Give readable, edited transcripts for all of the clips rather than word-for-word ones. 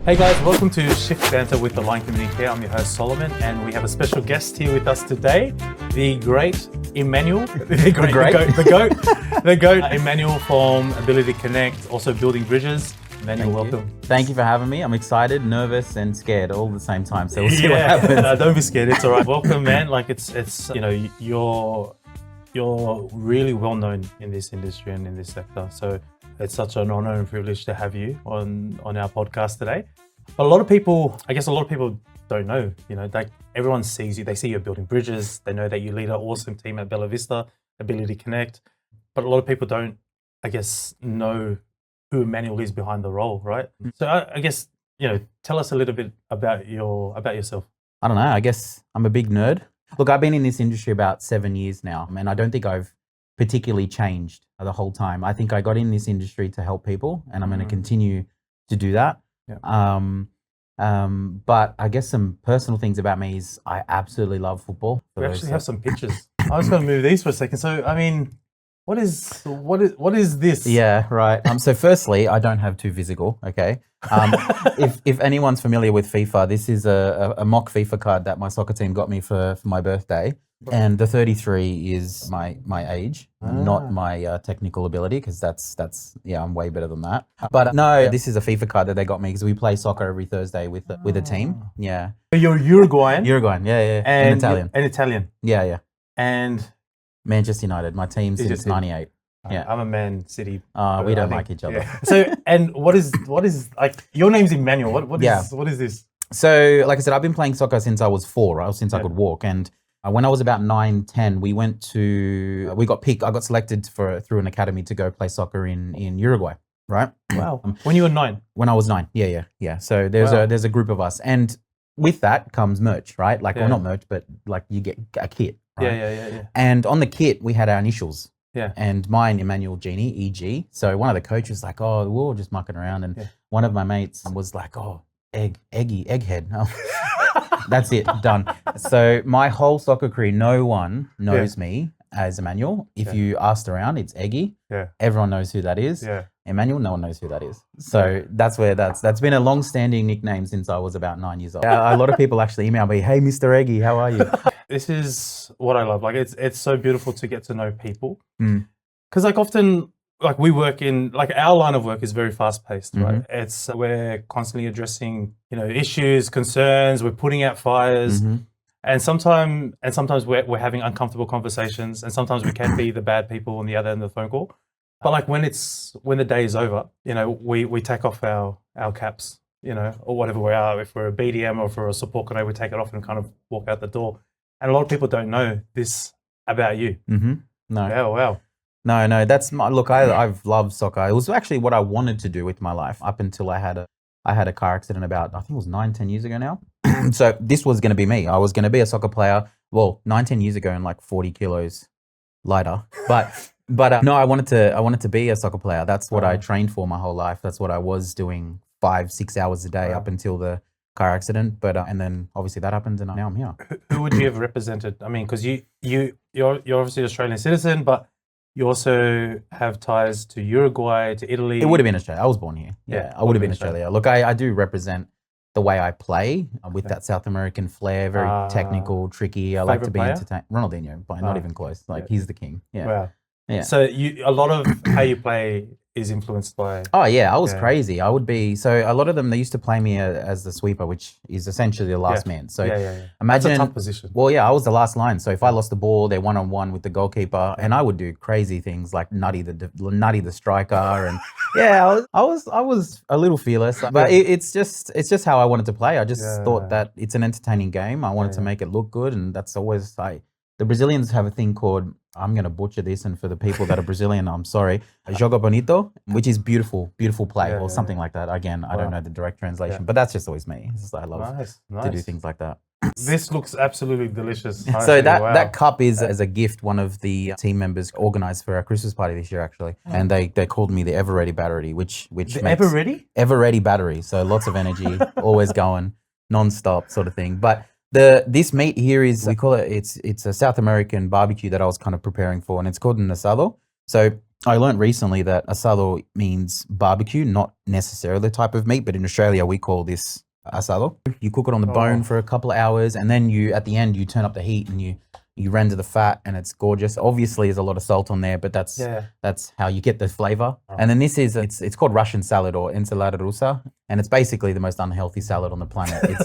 Hey guys, welcome to Shift Banter with the Line Community here. I'm your host Solomon, and we have a special guest here with us today, the great Emanuel, the goat, Emanuel from Ability to Connect, also building bridges. Emanuel, welcome. Thank you for having me. I'm excited, nervous, and scared all at the same time. So we'll see what happens. No, don't be scared. It's all right. Welcome, man. Like it's you're really well known in this industry and in this sector. So it's such an honor and privilege to have you on our podcast today. But a lot of people don't know, like everyone sees you, they see you're building bridges, they know that you lead an awesome team at Bella Vista, Ability to Connect. But a lot of people don't, know who Emanuel is behind the role, right? So I guess, tell us a little bit about yourself. I don't know. I guess I'm a big nerd. Look, I've been in this industry about 7 years now, and I don't think I've particularly changed the whole time. I think I got in this industry to help people, and I'm going to continue to do that. Yeah. But I guess some personal things about me is I absolutely love football. We actually have some pictures. I was going to move these for a second. So, what is this? Yeah, right. So firstly, I don't have too physical, okay? If anyone's familiar with FIFA, this is a mock FIFA card that my soccer team got me for my birthday. And the 33 is my age, not my technical ability, because I'm way better than that. But no, this is a FIFA card that they got me because we play soccer every Thursday with a team. Yeah. You're Uruguayan? Uruguayan, yeah. And Italian. And Italian. Yeah. And Manchester United, my team since 98. Yeah. I'm a Man City. We don't like each other. Yeah. So, and what is like, your name's Emanuel. What is this? So, like I said, I've been playing soccer since I was 4, right? Since I could walk. And when I was about 9, 10, we got picked. I got selected through an academy to go play soccer in Uruguay, right? Wow. When you were 9? When I was 9, yeah. So there's a group of us, and with that comes merch, right? Well, not merch, but like you get a kit, right? Yeah. And on the kit we had our initials. Yeah. And mine, Emanuel Gini, EG. So one of the coaches was like, oh, we're all just mucking around, and one of my mates was like, oh, egghead. That's it, done. So my whole soccer career, no one knows me as Emanuel. If you asked around, it's Eggy. Yeah. Everyone knows who that is. Yeah. Emanuel, no one knows who that is. So that's been a long-standing nickname since I was about 9 years old. A lot of people actually email me, hey, Mr. Eggy, how are you? This is what I love. Like it's so beautiful to get to know people. Because often, we work in, our line of work is very fast paced, right? We're constantly addressing, issues, concerns, we're putting out fires. And sometimes we're having uncomfortable conversations, and sometimes we can be the bad people on the other end of the phone call. But when the day is over, we take off our caps, or whatever we are. If we're a BDM or if we're a support coordinator, we take it off and kind of walk out the door. And a lot of people don't know this about you. No. Oh, wow. No, that's look, I've loved soccer. It was actually what I wanted to do with my life up until I had a car accident about, I think it was 9-10 years ago now. So this was going to be me. I was going to be a soccer player, 9-10 years ago, and 40 kilos lighter. But no, I wanted to be a soccer player. That's what I trained for my whole life. That's what I was doing 5-6 hours a day up until the car accident. But and then obviously that happened, and now I'm here. Who would you have represented? I mean, because you're obviously an Australian citizen, but you also have ties to Uruguay, to Italy. It would have been Australia. I was born here. Yeah, I would have been Australia. Look, I do represent the way I play with that South American flair, very technical, tricky. I like to be entertained. Ronaldinho, but not even close. He's the king. Yeah. Wow. Yeah. So a lot of how you play is influenced by... Oh, yeah, I was crazy. I would be... So a lot of them, they used to play me as the sweeper, which is essentially the last man. So imagine... That's a tough position. Well, yeah, I was the last line. So if I lost the ball, they're one-on-one with the goalkeeper, and I would do crazy things like Nutty the striker, and I was a little fearless. But it's just how I wanted to play. I just thought that it's an entertaining game. I wanted to make it look good, and that's always... The Brazilians have a thing called, I'm going to butcher this, and for the people that are Brazilian, I'm sorry, joga bonito, which is beautiful play, or something like that. Again, I don't know the direct translation, but that's just always me. I love to do things like that. This looks absolutely delicious. So that cup is as a gift one of the team members organized for our Christmas party this year, actually. And they called me the Ever Ready Battery, which makes... Ever Ready? Ever Ready Battery. So lots of energy, always going, non-stop sort of thing. But this meat here is, we call it's a South American barbecue that I was kind of preparing for, and it's called an asado. So I learned recently that asado means barbecue, not necessarily the type of meat, but in Australia we call this asado. You cook it on the bone for a couple of hours, and then at the end you turn up the heat and you render the fat, and it's gorgeous. Obviously, there's a lot of salt on there, but that's how you get the flavor. And then this is it's called Russian salad or ensalada rusa, and it's basically the most unhealthy salad on the planet.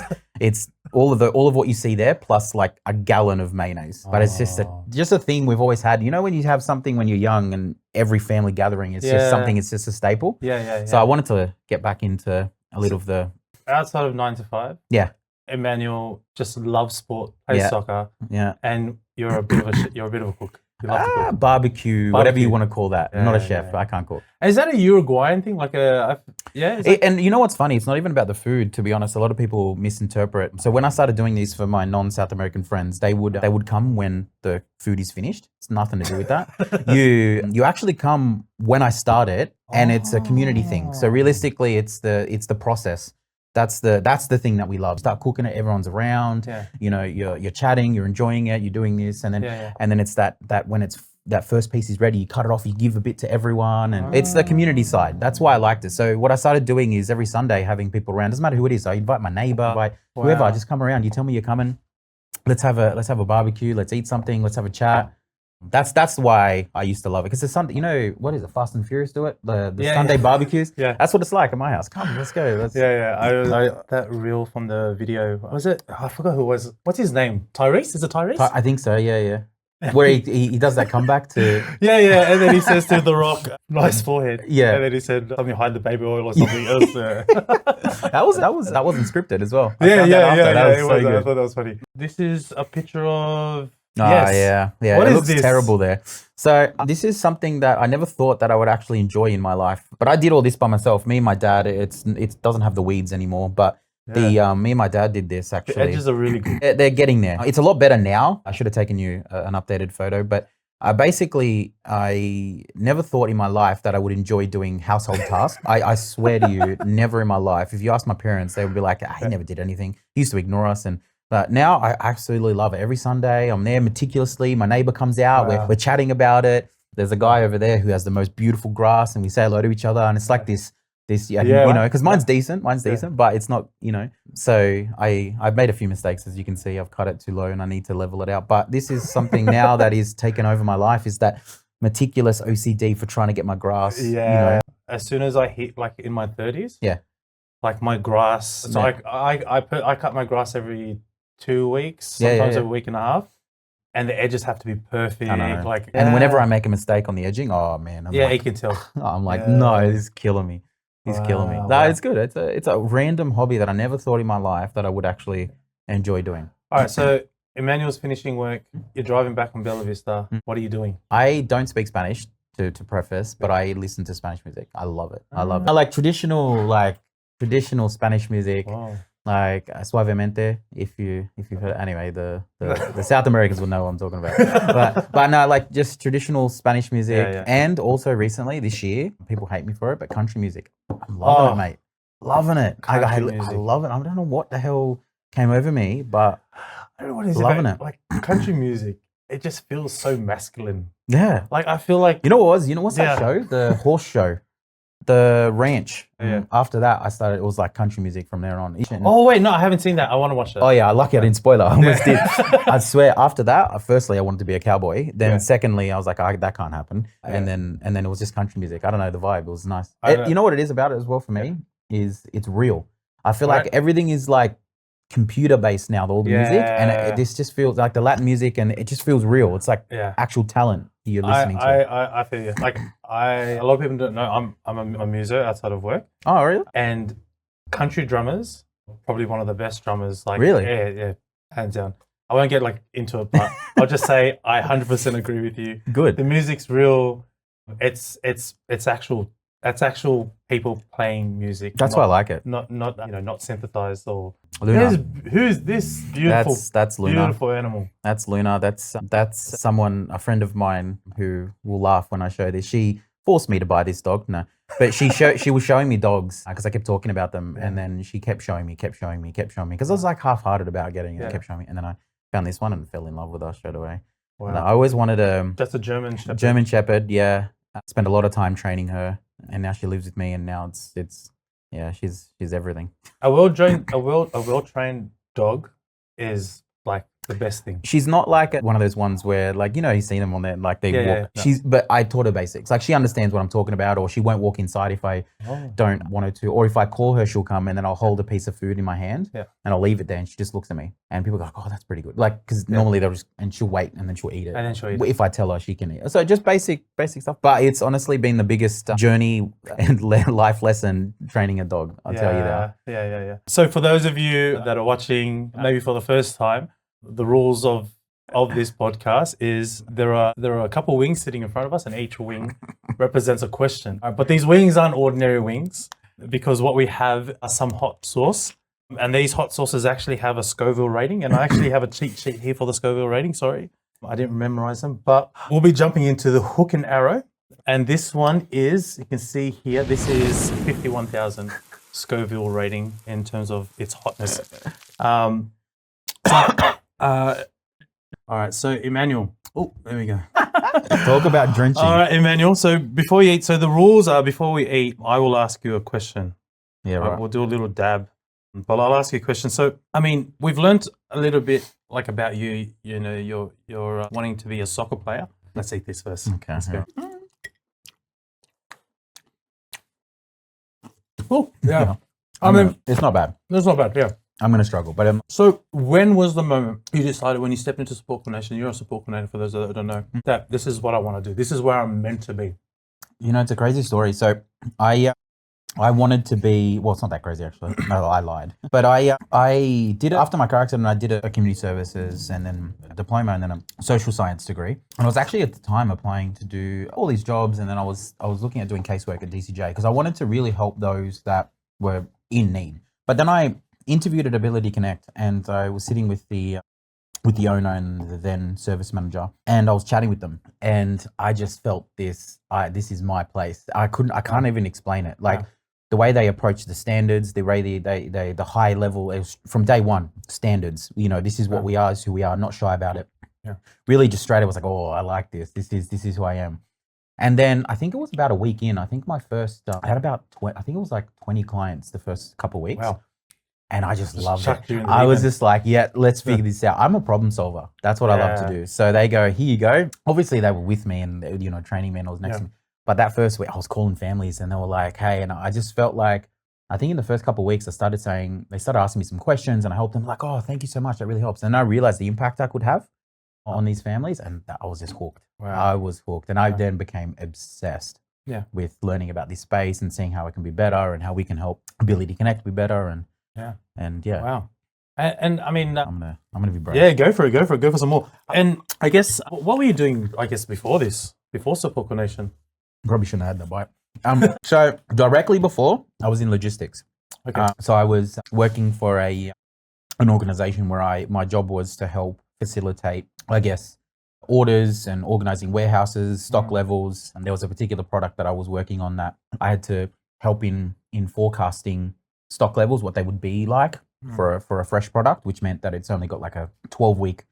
It's all of what you see there plus like a gallon of mayonnaise. But it's just a thing we've always had. You know, when you have something when you're young and every family gathering, it's just something. It's just a staple. So I wanted to get back into a little of the outside of 9 to 5. Yeah. Emanuel just loves sport, plays soccer. Yeah. And you're a bit of a cook. You love to cook. Barbecue, whatever you want to call that. I'm not a chef. I can't cook. Is that a Uruguayan thing? And you know what's funny? It's not even about the food, to be honest. A lot of people misinterpret. So when I started doing these for my non-South American friends, they would come when the food is finished. It's nothing to do with that. You actually come when I start it, and it's a community thing. So realistically, it's the process. That's the thing that we love. Start cooking it, everyone's around. You know, you're chatting, you're enjoying it, you're doing this, and then it's that when it's that first piece is ready, you cut it off, you give a bit to everyone, and it's the community side. That's why I liked it. So what I started doing is every Sunday having people around. Doesn't matter who it is. I invite my neighbor, invite whoever. I just come around. You tell me you're coming. Let's have a barbecue. Let's eat something. Let's have a chat. That's why I used to love it, because the Sunday, you know, what is it? Fast and Furious do it. The Sunday barbecues. That's what it's like at my house. Come, let's go. I that reel from the video. Was it? I forgot who it was. What's his name? Tyrese? Is it Tyrese? I think so. Yeah. Where he does that comeback to and then he says to The Rock, "Nice forehead." And then he said, "Let me hide the baby oil" or something else. That wasn't scripted as well. That was so good. I thought that was funny. This is a picture of. What it looks terrible there. So this is something that I never thought that I would actually enjoy in my life. But I did all this by myself. Me and my dad. It doesn't have the weeds anymore, but me and my dad did this actually. The edges are really good. They're getting there. It's a lot better now. I should have taken you an updated photo, but I never thought in my life that I would enjoy doing household tasks. I swear to you, never in my life. If you ask my parents, they would be like, he never did anything. He used to ignore us. But now I absolutely love it. Every Sunday, I'm there meticulously. My neighbor comes out. We're chatting about it. There's a guy over there who has the most beautiful grass, and we say hello to each other. And it's like this, you know, because mine's decent, but it's not, you know. So I've made a few mistakes, as you can see. I've cut it too low, and I need to level it out. But this is something now that is taken over my life, is that meticulous OCD for trying to get my grass. You know. As soon as I hit like in my 30s, like my grass. So I cut my grass every 2 weeks, sometimes a week and a half, and the edges have to be perfect. And whenever I make a mistake on the edging, oh man, you can tell. I'm like, no, this is killing me. He's killing me. No, it's good. It's a random hobby that I never thought in my life that I would actually enjoy doing. All right, so Emmanuel's finishing work. You're driving back from Bella Vista. What are you doing? I don't speak Spanish, to preface, but I listen to Spanish music. I love it. I like traditional Spanish music. Wow. Like Suavemente, if you've heard. Anyway, the South Americans will know what I'm talking about. But no, like just traditional Spanish music, and also recently this year, people hate me for it, but country music. I'm loving it, mate. Loving it. I love it. I don't know what the hell came over me, but I don't know what it is. Loving it. Like country music, it just feels so masculine. Yeah. Like I feel like what's that show? The horse show. The Ranch. After that, it was like country music from there on. Oh wait, no, I haven't seen that. I want to watch that. Oh yeah, lucky I didn't spoil it. I almost did. I swear. After that, firstly, I wanted to be a cowboy. Then, secondly, I was like, that can't happen. And then it was just country music. I don't know, the vibe. It was nice. You know what it is about it as well for me is it's real. I feel like everything is like computer based now. All the music, and this just feels like the Latin music, and it just feels real. It's like actual talent you're listening to. I feel you. Like a lot of people don't know I'm a muso outside of work. Oh really? And country drummers, probably one of the best drummers. Like really? Yeah, hands down. I won't get like into it, but I'll just say I 100% agree with you. Good. The music's real. It's actual. That's actual people playing music. That's why I like it. Not synthesized or. Luna. Who's this beautiful? That's Luna. Beautiful animal. That's Luna. That's someone, a friend of mine, who will laugh when I show this. She forced me to buy this dog. No, but she was showing me dogs because I kept talking about them, and then she kept showing me because I was like half-hearted about getting it. Kept showing me, and then I found this one and fell in love with her straight away. Wow. And I always wanted That's a German Shepherd. German Shepherd, yeah. spent a lot of time training her, and now she lives with me, and now she's everything. A well-trained dog is like the best thing. She's not like one of those ones where, like, you've seen them on there, like they walk. No. But I taught her basics. Like, she understands what I'm talking about, or she won't walk inside if I don't want her to, or if I call her, she'll come, and then I'll hold a piece of food in my hand and I'll leave it there, and she just looks at me, and people go, "Oh, that's pretty good." Like, because normally they'll just, and she'll wait, and then she'll eat it. And then she'll eat it. If I tell her, she can eat. So just basic stuff. But it's honestly been the biggest journey and life lesson training a dog. I'll tell you that. Yeah. So for those of you that are watching, maybe for the first time, the rules of this podcast is there are a couple wings sitting in front of us, and each wing represents a question. But these wings aren't ordinary wings, because what we have are some hot sauce, and these hot sauces actually have a Scoville rating, and I actually have a cheat sheet here for the Scoville rating. Sorry, I didn't memorize them, but we'll be jumping into the hook and arrow, and this one is, you can see here, this is 51,000 Scoville rating in terms of its hotness. All right, so Emanuel. Oh, there we go. Talk about drenching. All right, Emanuel. So before you eat, so the rules are, before we eat, I will ask you a question. Yeah, right. We'll do a little dab, but I'll ask you a question. So, I mean, we've learned a little bit like about you. You know, you're wanting to be a soccer player. Let's eat this first. Okay. Let's go. Oh, yeah. I mean, it's not bad. It's not bad. Yeah. I'm going to struggle, but so when was the moment you decided, when you stepped into support coordination, you're a support coordinator for those that don't know, that this is what I want to do, this is where I'm meant to be? It's a crazy story. So I wanted to be, well, it's not that crazy actually. No, I lied. But I did, after my car accident, I did a community services and then a diploma and then a social science degree. And I was actually at the time applying to do all these jobs, and then I was looking at doing casework at DCJ because I wanted to really help those that were in need. But then I interviewed at Ability Connect, and I was sitting with the owner and the then service manager, and I was chatting with them, and I just felt this is my place. I can't even explain it. Like the way they approach the standards, the way the high level is from day one standards. This is what we are, is who we are, not shy about it. Yeah. Really just straight, I was like, oh, I like this. This is who I am. And then I think it was about a week in, I think my first, I had about 20, I think it was like 20 clients the first couple of weeks. Wow. And I just loved it. I was just like, yeah, let's figure this out. I'm a problem solver. That's what I love to do. So they go, here you go. Obviously they were with me and, training me, and I was next to me. But that first week I was calling families, and they were like, hey, and I just felt like, I think in the first couple of weeks they started asking me some questions, and I helped them, like, oh, thank you so much. That really helps. And I realized the impact I could have on these families, and I was just hooked. Wow. I was hooked. And I then became obsessed with learning about this space and seeing how it can be better and how we can help Ability Connect be better. And wow. And I mean, I'm gonna be brave. Yeah, go for it. Go for some more. And I guess, what were you doing, I guess, before support coordination? Probably shouldn't have had that bite. So directly before, I was in logistics. Okay. So I was working for an organization where my job was to help facilitate, I guess, orders and organizing warehouses, stock levels. And there was a particular product that I was working on that I had to help in forecasting stock levels, what they would be like for a fresh product, which meant that it's only got like a 12-week,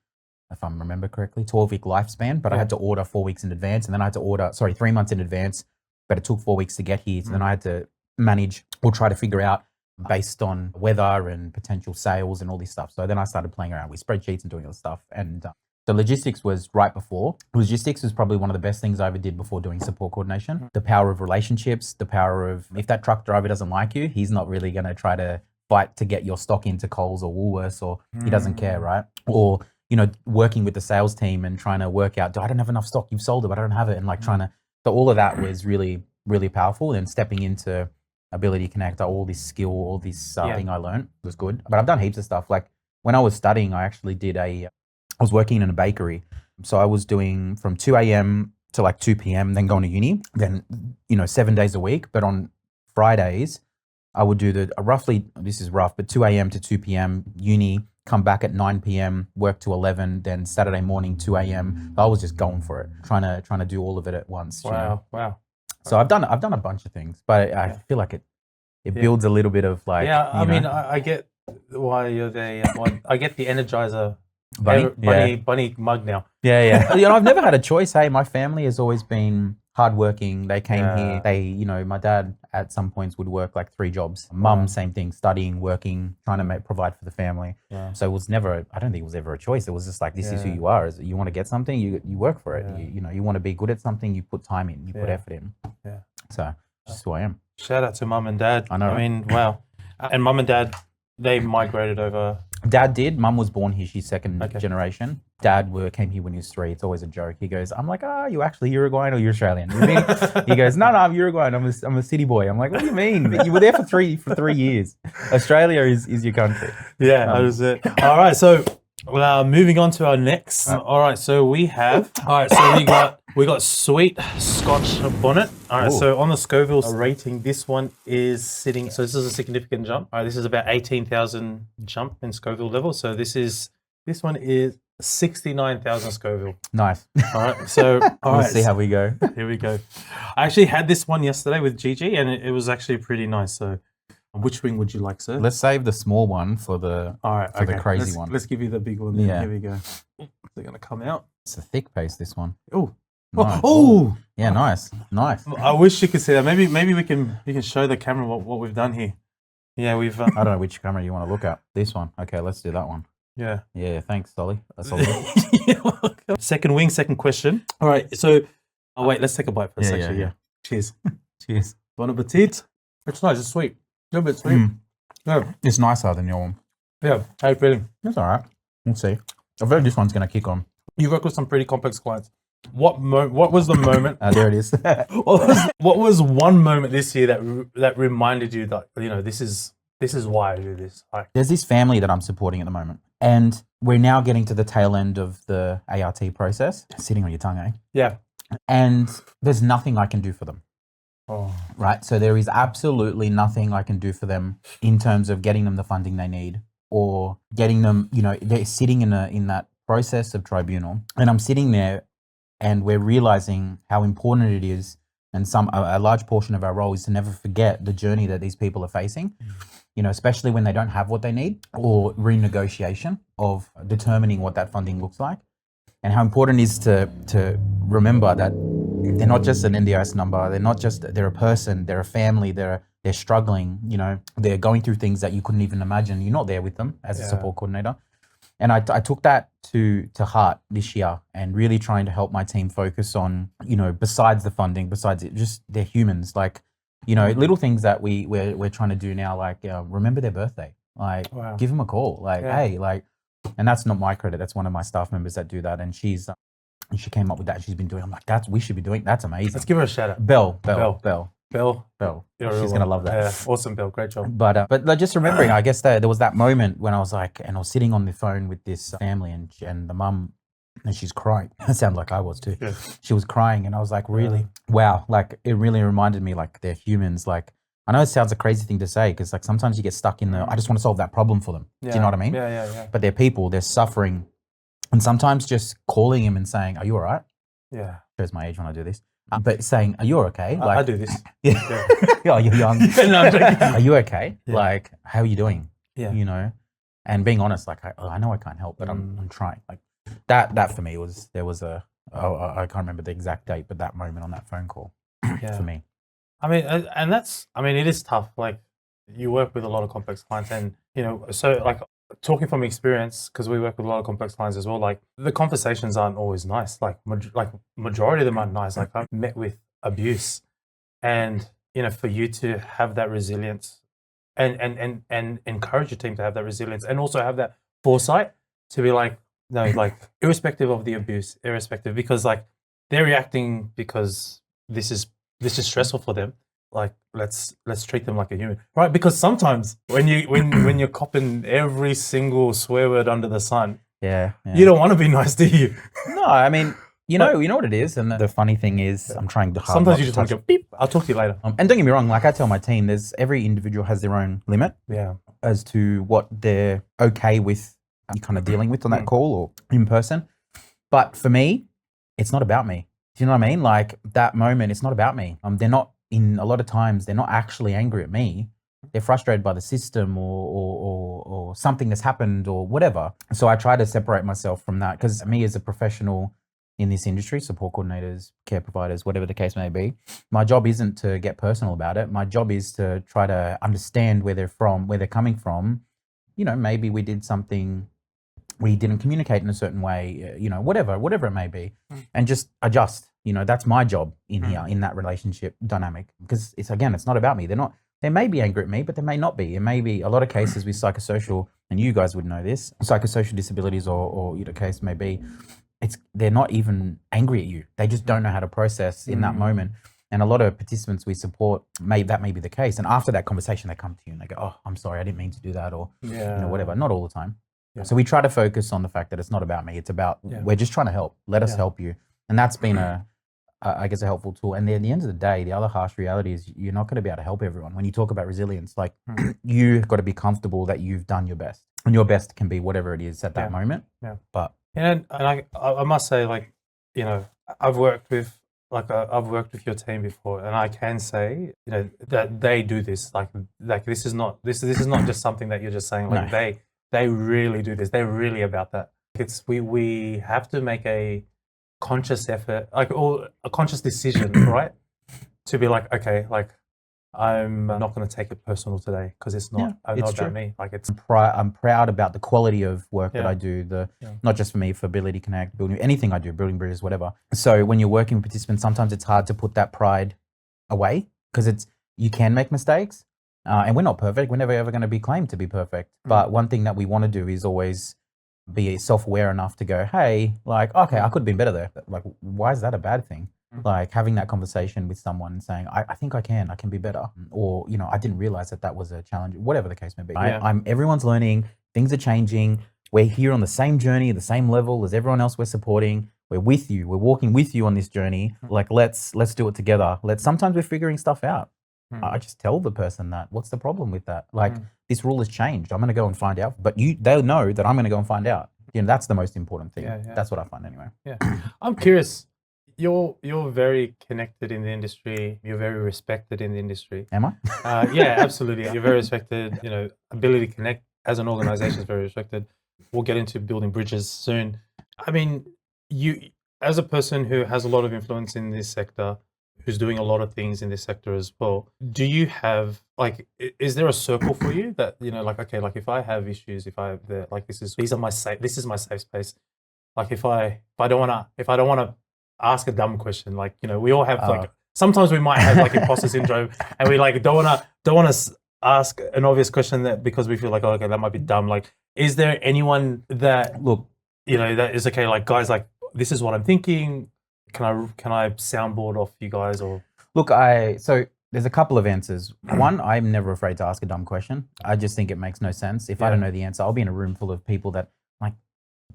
if I remember correctly, 12-week lifespan. But I had to order 4 weeks in advance, and then I had to order 3 months in advance, but it took 4 weeks to get here. So then I had to manage or try to figure out based on weather and potential sales and all this stuff. So then I started playing around with spreadsheets and doing all this stuff. And the logistics was right before. Logistics was probably one of the best things I ever did before doing support coordination. The power of relationships, the power of, if that truck driver doesn't like you, he's not really going to try to fight to get your stock into Coles or Woolworths, or he doesn't care, right? Or, working with the sales team and trying to work out, I don't have enough stock, you've sold it, but I don't have it. And like so all of that was really, really powerful. And stepping into Ability Connect, all this skill, all this thing I learned was good. But I've done heaps of stuff. Like when I was studying, I actually I was working in a bakery. So I was doing from 2 a.m. to like 2 p.m., then going to uni, then, 7 days a week. But on Fridays, I would do roughly, this is rough, but 2 a.m. to 2 p.m. uni, come back at 9 p.m., work to 11, then Saturday morning, 2 a.m. I was just going for it, trying to do all of it at once. Wow. So I've done a bunch of things, but I feel like it builds a little bit of like. Yeah, I mean, I get why you're there. I get the Energizer bunny mug now. Yeah. I've never had a choice. Hey, my family has always been hardworking. They came here. Yeah. They, my dad at some points would work like 3 jobs. Mum, same thing, studying, working, trying to provide for the family. Yeah. So it was never, I don't think it was ever a choice. It was just like, this is who you are. You want to get something, you work for it. You want to be good at something, you put time in, you put effort in. Yeah. So just who I am. Shout out to mum and dad. I know. I mean, wow. And mum and dad, they migrated over. Dad did. Mum was born here. She's second generation. Dad came here when he was 3. It's always a joke. He goes, I'm like, you actually Uruguayan or you're Australian? You mean? He goes, no, I'm Uruguayan. I'm a city boy. I'm like, what do you mean? You were there for 3 years. Australia is your country. Yeah, that was it. All right, so moving on to our next. All right, so we got sweet Scotch bonnet. All right, so on the Scoville rating, this one is sitting. So this is a significant jump. All right, this is about 18,000 jump in Scoville level. So this one is 69,000 Scoville. Nice. All right, so we'll see how we go. Here we go. I actually had this one yesterday with Gigi, and it was actually pretty nice. So, which wing would you like, sir? Let's save the small one for the the crazy one. Let's give you the big one. Then. Yeah. Here we go. They're gonna come out. It's a thick paste. This one. Oh. Nice. Oh. Yeah. Nice. I wish you could see that. Maybe we can show the camera what we've done here. Yeah, we've. I don't know which camera you want to look at. This one. Okay, let's do that one. Yeah. Yeah. Thanks, Solly. That's all. You're welcome. Second wing, second question. All right. So, wait. Let's take a bite first. Yeah. Cheers. Cheers. Bon appetit. It's nice. It's sweet. A little bit sweet. Yeah. It's nicer than your one. Yeah. How you feeling? It's all right. We'll see. I feel this one's gonna kick on. You work with some pretty complex clients. What was the moment? There it is. what was one moment this year that reminded you that this is why I do this? There's this family that I'm supporting at the moment, and we're now getting to the tail end of the ART process. Sitting on your tongue, eh? Yeah. And there's nothing I can do for them. Oh. Right. So there is absolutely nothing I can do for them in terms of getting them the funding they need or getting them. They're sitting in that process of tribunal, and I'm sitting there. And we're realizing how important it is, and a large portion of our role is to never forget the journey that these people are facing, especially when they don't have what they need, or renegotiation of determining what that funding looks like, and how important it is to remember that they're not just an NDIS number, they're a person, they're a family, they're struggling, they're going through things that you couldn't even imagine. You're not there with them as a support coordinator. And I took that to heart this year, and really trying to help my team focus on, besides the funding, besides it, just they're humans, like, little things that we're trying to do now, like remember their birthday, like give them a call, like hey, like, and that's not my credit, that's one of my staff members that do that, and she came up with that. She's been doing. I'm like, we should be doing. That's amazing. Let's give her a shout out. Belle. She's gonna love that. Yeah, awesome, Belle. Great job. But just remembering, I guess there was that moment when I was like, and I was sitting on the phone with this family, and the mum, and she's crying. It sounded like I was too. Yeah. She was crying, and I was like, really, wow, like it really reminded me, like they're humans. Like I know it sounds a crazy thing to say, because like sometimes you get stuck in I just want to solve that problem for them. Yeah. Do you know what I mean? Yeah. But they're people, they're suffering, and sometimes just calling him and saying, "Are you all right?" Yeah. Shows my age when I do this. But saying, "Are you okay?" Like, I do this. Yeah. Oh, you're young. No, I'm joking. Are you okay? Yeah. Like, how are you doing? Yeah. And being honest, like, I know I can't help, but I'm trying. Like that for me there was I can't remember the exact date, but that moment on that phone call for me. I mean, and it is tough. Like, you work with a lot of complex clients, and so like talking from experience, because we work with a lot of complex clients as well. Like the conversations aren't always nice. Like majority of them aren't nice. Like I've met with abuse, and for you to have that resilience, and encourage your team to have that resilience, and also have that foresight to be like, no, like irrespective of the abuse, because like they're reacting because this is stressful for them. Like let's treat them like a human, right? Because sometimes when you're copping every single swear word under the sun, you don't want to be nice, do you? No, I mean, you know what it is, and the funny thing is, I'm trying to. Sometimes you just want to go beep. I'll talk to you later. And don't get me wrong, like I tell my team, every individual has their own limit, as to what they're okay with, kind of dealing with on that call or in person. But for me, it's not about me. Do you know what I mean? Like that moment, it's not about me. They're not. In a lot of times, they're not actually angry at me. They're frustrated by the system or something that's happened or whatever. So I try to separate myself from that, because me as a professional, in this industry, support coordinators, care providers, whatever the case may be. My job isn't to get personal about it. My job is to try to understand where they're from, where they're coming from. You know, maybe we did something, we didn't communicate in a certain way, you know, whatever it may be, and just adjust. You know, that's my job in here, in that relationship dynamic, because it's not about me. They may be angry at me, but they may not be. It may be a lot of cases with psychosocial, and you guys would know this, psychosocial disabilities or you know, case may be, they're not even angry at you. They just don't know how to process in that moment. And a lot of participants we support, that may be the case. And after that conversation, they come to you and they go, "Oh, I'm sorry, I didn't mean to do that," or you know, whatever. Not all the time. Yeah. So we try to focus on the fact that it's not about me. It's about we're just trying to help. Let us help you. And that's been I guess a helpful tool. And then at the end of the day, the other harsh reality is you're not going to be able to help everyone. When you talk about resilience, like you've got to be comfortable that you've done your best, and your best can be whatever it is at that moment. Yeah. But and I must say, like, you know, I've worked with your team before, and I can say, you know, that they do this. Like this is not just something that you're just saying. Like they really do this. They're really about that. It's we have to make a conscious effort, or a conscious decision, right? To be like, okay, like I'm not going to take it personal today because it's not about me. Like I'm proud about the quality of work that I do. Not just for me, for Ability Connect, building anything I do, building bridges, whatever. So when you're working with participants, sometimes it's hard to put that pride away because you can make mistakes, and we're not perfect. We're never ever going to be claimed to be perfect. But one thing that we want to do is always be self-aware enough to go, hey, like, okay, I could have been better there. But like, why is that a bad thing? Like having that conversation with someone and saying, I think I can be better. Or, you know, I didn't realize that was a challenge, whatever the case may be. Everyone's learning, things are changing. We're here on the same journey, the same level as everyone else we're supporting. We're with you. We're walking with you on this journey. Like, let's do it together. Sometimes we're figuring stuff out. I just tell the person that, what's the problem with that? Like, this rule has changed. I'm going to go and find out. But they'll know that I'm going to go and find out. You know, that's the most important thing. That's what I find anyway. Yeah. I'm curious. You're very connected in the industry. You're very respected in the industry. Am I? Yeah, absolutely. You're very respected. You know, Ability Connect as an organization is very respected. We'll get into building bridges soon. I mean, you, as a person who has a lot of influence in this sector, who's doing a lot of things in this sector as well, do you have, like, is there a circle for you that, you know, like, okay, like if I have issues, this is my safe space. Like if I don't want to ask a dumb question, like, you know, we all have like, sometimes we might have like imposter syndrome and we like don't want to ask an obvious question that because we feel like, oh, okay, that might be dumb. Like, is there anyone that, look, you know, that is okay, like, guys, like, this is what I'm thinking. Can I soundboard off you guys? Or look, so there's a couple of answers. One, I'm never afraid to ask a dumb question. I just think it makes no sense. If I don't know the answer, I'll be in a room full of people that like,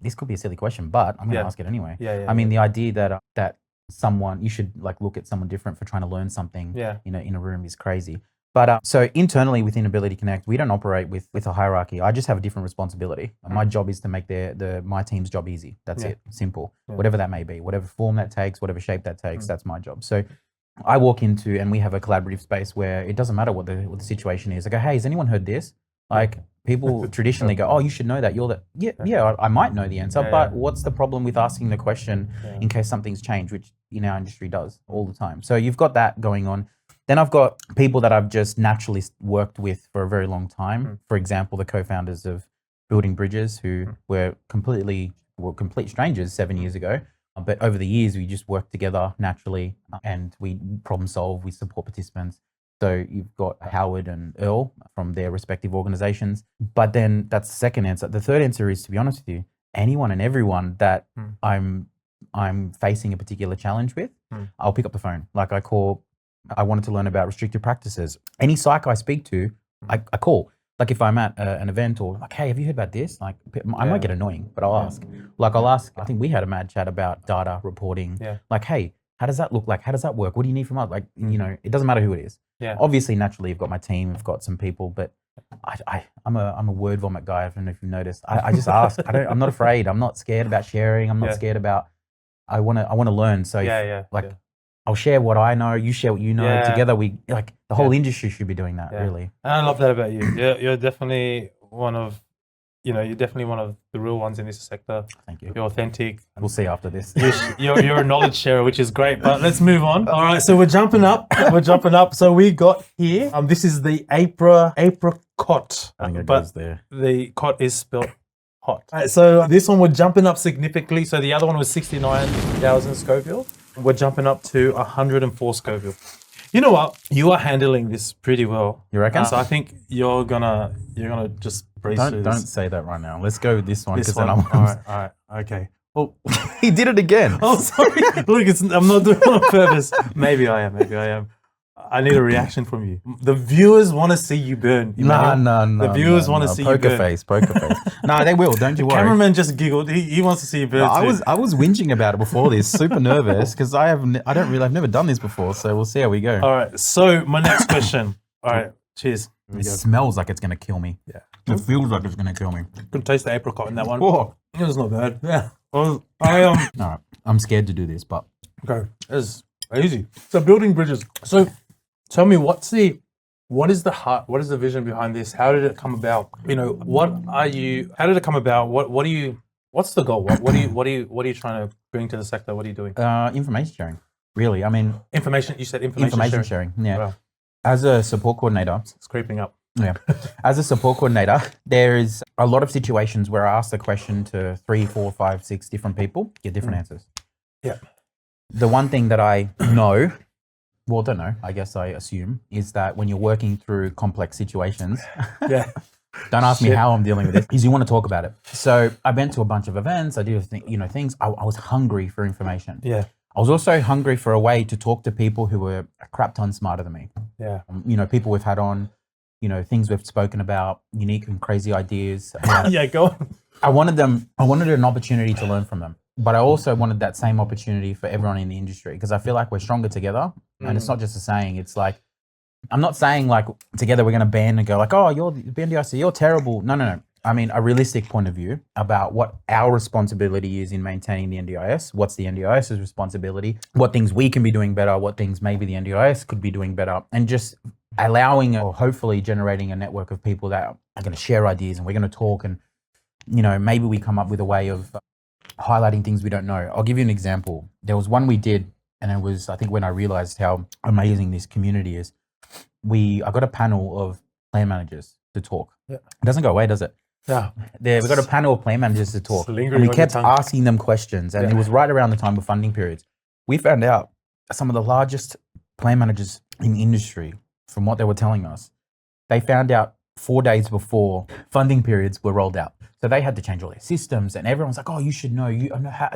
this could be a silly question, but I'm going to ask it anyway. I mean, the idea that someone, you should like look at someone different for trying to learn something, you know, in a room is crazy. But so internally within Ability Connect, we don't operate with a hierarchy. I just have a different responsibility. My job is to make my team's job easy. That's it. Simple. Whatever that may be, whatever form that takes, whatever shape that takes, that's my job. So I walk into, and we have a collaborative space where it doesn't matter what the situation is. I go, hey, has anyone heard this? Like people traditionally go, oh, you should know that. You're the, I might know the answer, but what's the problem with asking the question in case something's changed, which in our industry does all the time. So you've got that going on. Then I've got people that I've just naturally worked with for a very long time. For example, the co-founders of Building Bridges, who were complete strangers 7 years ago. But over the years, we just worked together naturally and we problem solve, we support participants. So you've got Howard and Earl from their respective organizations. But then that's the second answer. The third answer is, to be honest with you, anyone and everyone that I'm facing a particular challenge with, I'll pick up the phone. Like I wanted to learn about restrictive practices. Any psych I speak to, I call. Like if I'm at an event or like, hey, have you heard about this? Like I might get annoying, but I'll ask. Like I'll ask, I think we had a mad chat about data reporting. Like, hey, how does that look like? How does that work? What do you need from us? Like, you know, it doesn't matter who it is. Obviously, naturally, you've got my team, you've got some people, but I'm a word vomit guy. I don't know if you noticed. I just ask. I'm not afraid. I'm not scared about sharing. I'm not scared about, I want to learn. So I'll share what I know, you share what you know. Together we, like, the whole industry should be doing that, really. And I love that about you. You're definitely one of you're definitely one of the real ones in this sector. Thank you. You're authentic. We'll see after this. You're a knowledge sharer, which is great. But let's move on. All right, so we're jumping up. So we got here. This is the apricot. I think it but goes there. the cot is spelled hot. All right, so this one we're jumping up significantly. So the other one was 69,000 Scoville. We're jumping up to 104 Scoville. You know what? You are handling this pretty well. You reckon? So I think you're gonna just breeze through Don't this. say that right now. Let's go with this one. This 'cause one. then All right, okay. Oh, he did it again. Oh, sorry. Look, I'm not doing it on purpose. Maybe I am. I need a reaction from you. The viewers want to see you burn. No. The viewers want to see you burn. Poker face. No, they will. Don't you worry. Cameraman just giggled. He wants to see you burn. No, too. I was whinging about it before this, super nervous because I've never done this before. So we'll see how we go. All right. So my next question. All right. Cheers. Here we It go. smells like it's gonna kill me. Yeah. It feels like it's gonna kill me. Can taste the apricot in that one. Oh. It was not bad. Yeah. All right, I'm scared to do this, but Okay. It's easy. So building bridges. So tell me, what is the heart? What is the vision behind this? How did it come about? How did it come about? What's the goal? What are you trying to bring to the sector? What are you doing? information sharing. Really, I mean, Information. You said information sharing. Yeah. Wow. As a support coordinator, It's creeping up. yeah. As a support coordinator, there is a lot of situations where I ask the question to 3, 4, 5, 6 different people, get different answers. Yeah. The one thing that I know, well, don't know, I guess I assume, is that when you're working through complex situations, Yeah. don't ask me Shit. how I'm dealing with this, is you want to talk about it. So I've been to a bunch of events, I do things. I was hungry for information. Yeah. I was also hungry for a way to talk to people who were a crap ton smarter than me. Yeah. People we've had on, things we've spoken about, unique and crazy ideas. Yeah. Go on. I wanted an opportunity to learn from them. But I also wanted that same opportunity for everyone in the industry because I feel like we're stronger together. And it's not just a saying. It's like, I'm not saying like together we're going to band and go like, oh, you're BNDIC, you're terrible. No. I mean, a realistic point of view about what our responsibility is in maintaining the NDIS, what's the NDIS's responsibility, what things we can be doing better, what things maybe the NDIS could be doing better, and just allowing or hopefully generating a network of people that are going to share ideas and we're going to talk and, maybe we come up with a way of highlighting things we don't know. I'll give you an example. There was one we did, and it was, I think, when I realized how amazing this community is. I got a panel of plan managers to talk. Yeah. It doesn't go away, does it? Yeah. We've got a panel of plan managers to talk. It's lingering And we on your kept tongue. asking them questions, and it was right around the time of funding periods. We found out some of the largest plan managers in the industry, from what they were telling us, they found out 4 days before funding periods were rolled out. So they had to change all their systems, and everyone's like, oh, you should know.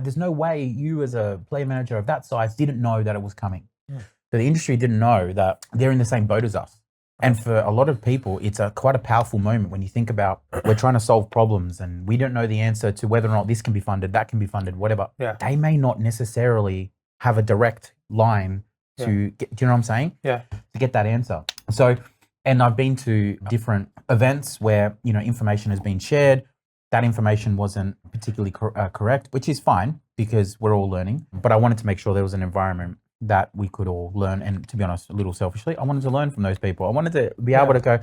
There's no way you as a player manager of that size didn't know that it was coming. Yeah. So the industry didn't know that they're in the same boat as us. And for a lot of people, it's quite a powerful moment when you think about we're trying to solve problems and we don't know the answer to whether or not this can be funded, that can be funded, whatever. Yeah. They may not necessarily have a direct line to get, do you know what I'm saying? Yeah. To get that answer. So, and I've been to different events where, information has been shared. That information wasn't particularly correct, which is fine because we're all learning. But I wanted to make sure there was an environment that we could all learn. And to be honest, a little selfishly, I wanted to learn from those people. I wanted to be able to go,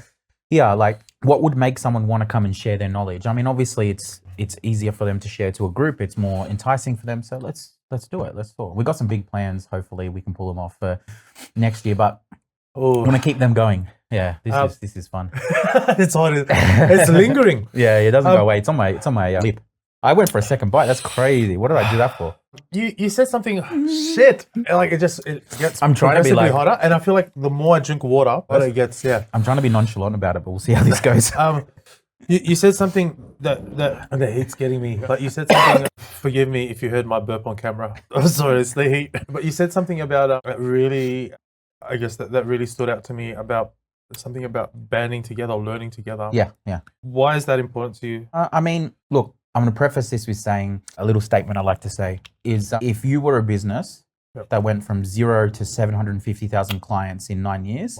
like what would make someone want to come and share their knowledge? I mean, obviously it's easier for them to share to a group. It's more enticing for them. So let's do it. Let's talk. We've got some big plans. Hopefully we can pull them off for next year, but I want to keep them going. Yeah, this is fun. It's hot. It's lingering. Yeah, it doesn't go away. It's on my lip. I went for a second bite. That's crazy. What did I do that for? You said something. Shit. Like it gets. I'm trying to be like hotter, and I feel like the more I drink water, the hotter it gets. Yeah. I'm trying to be nonchalant about it, but we'll see how this goes. You said something that and the heat's getting me. But you said something. Forgive me if you heard my burp on camera. I'm sorry, it's the heat. But you said something about really, I guess that really stood out to me about something about banding together, learning together. Yeah. Why is that important to you? I mean, look, I'm going to preface this with saying a little statement I like to say is if you were a business that went from 0 to 750,000 clients in 9 years,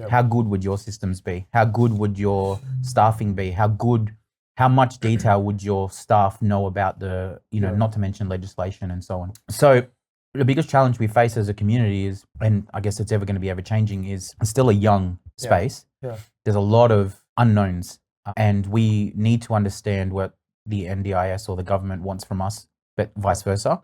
how good would your systems be? How good would your staffing be? How much detail would your staff know about the, not to mention legislation and so on. So the biggest challenge we face as a community is, and I guess it's ever going to be ever changing, is still a young space. Yeah. There's a lot of unknowns and we need to understand what the NDIS or the government wants from us, but vice versa.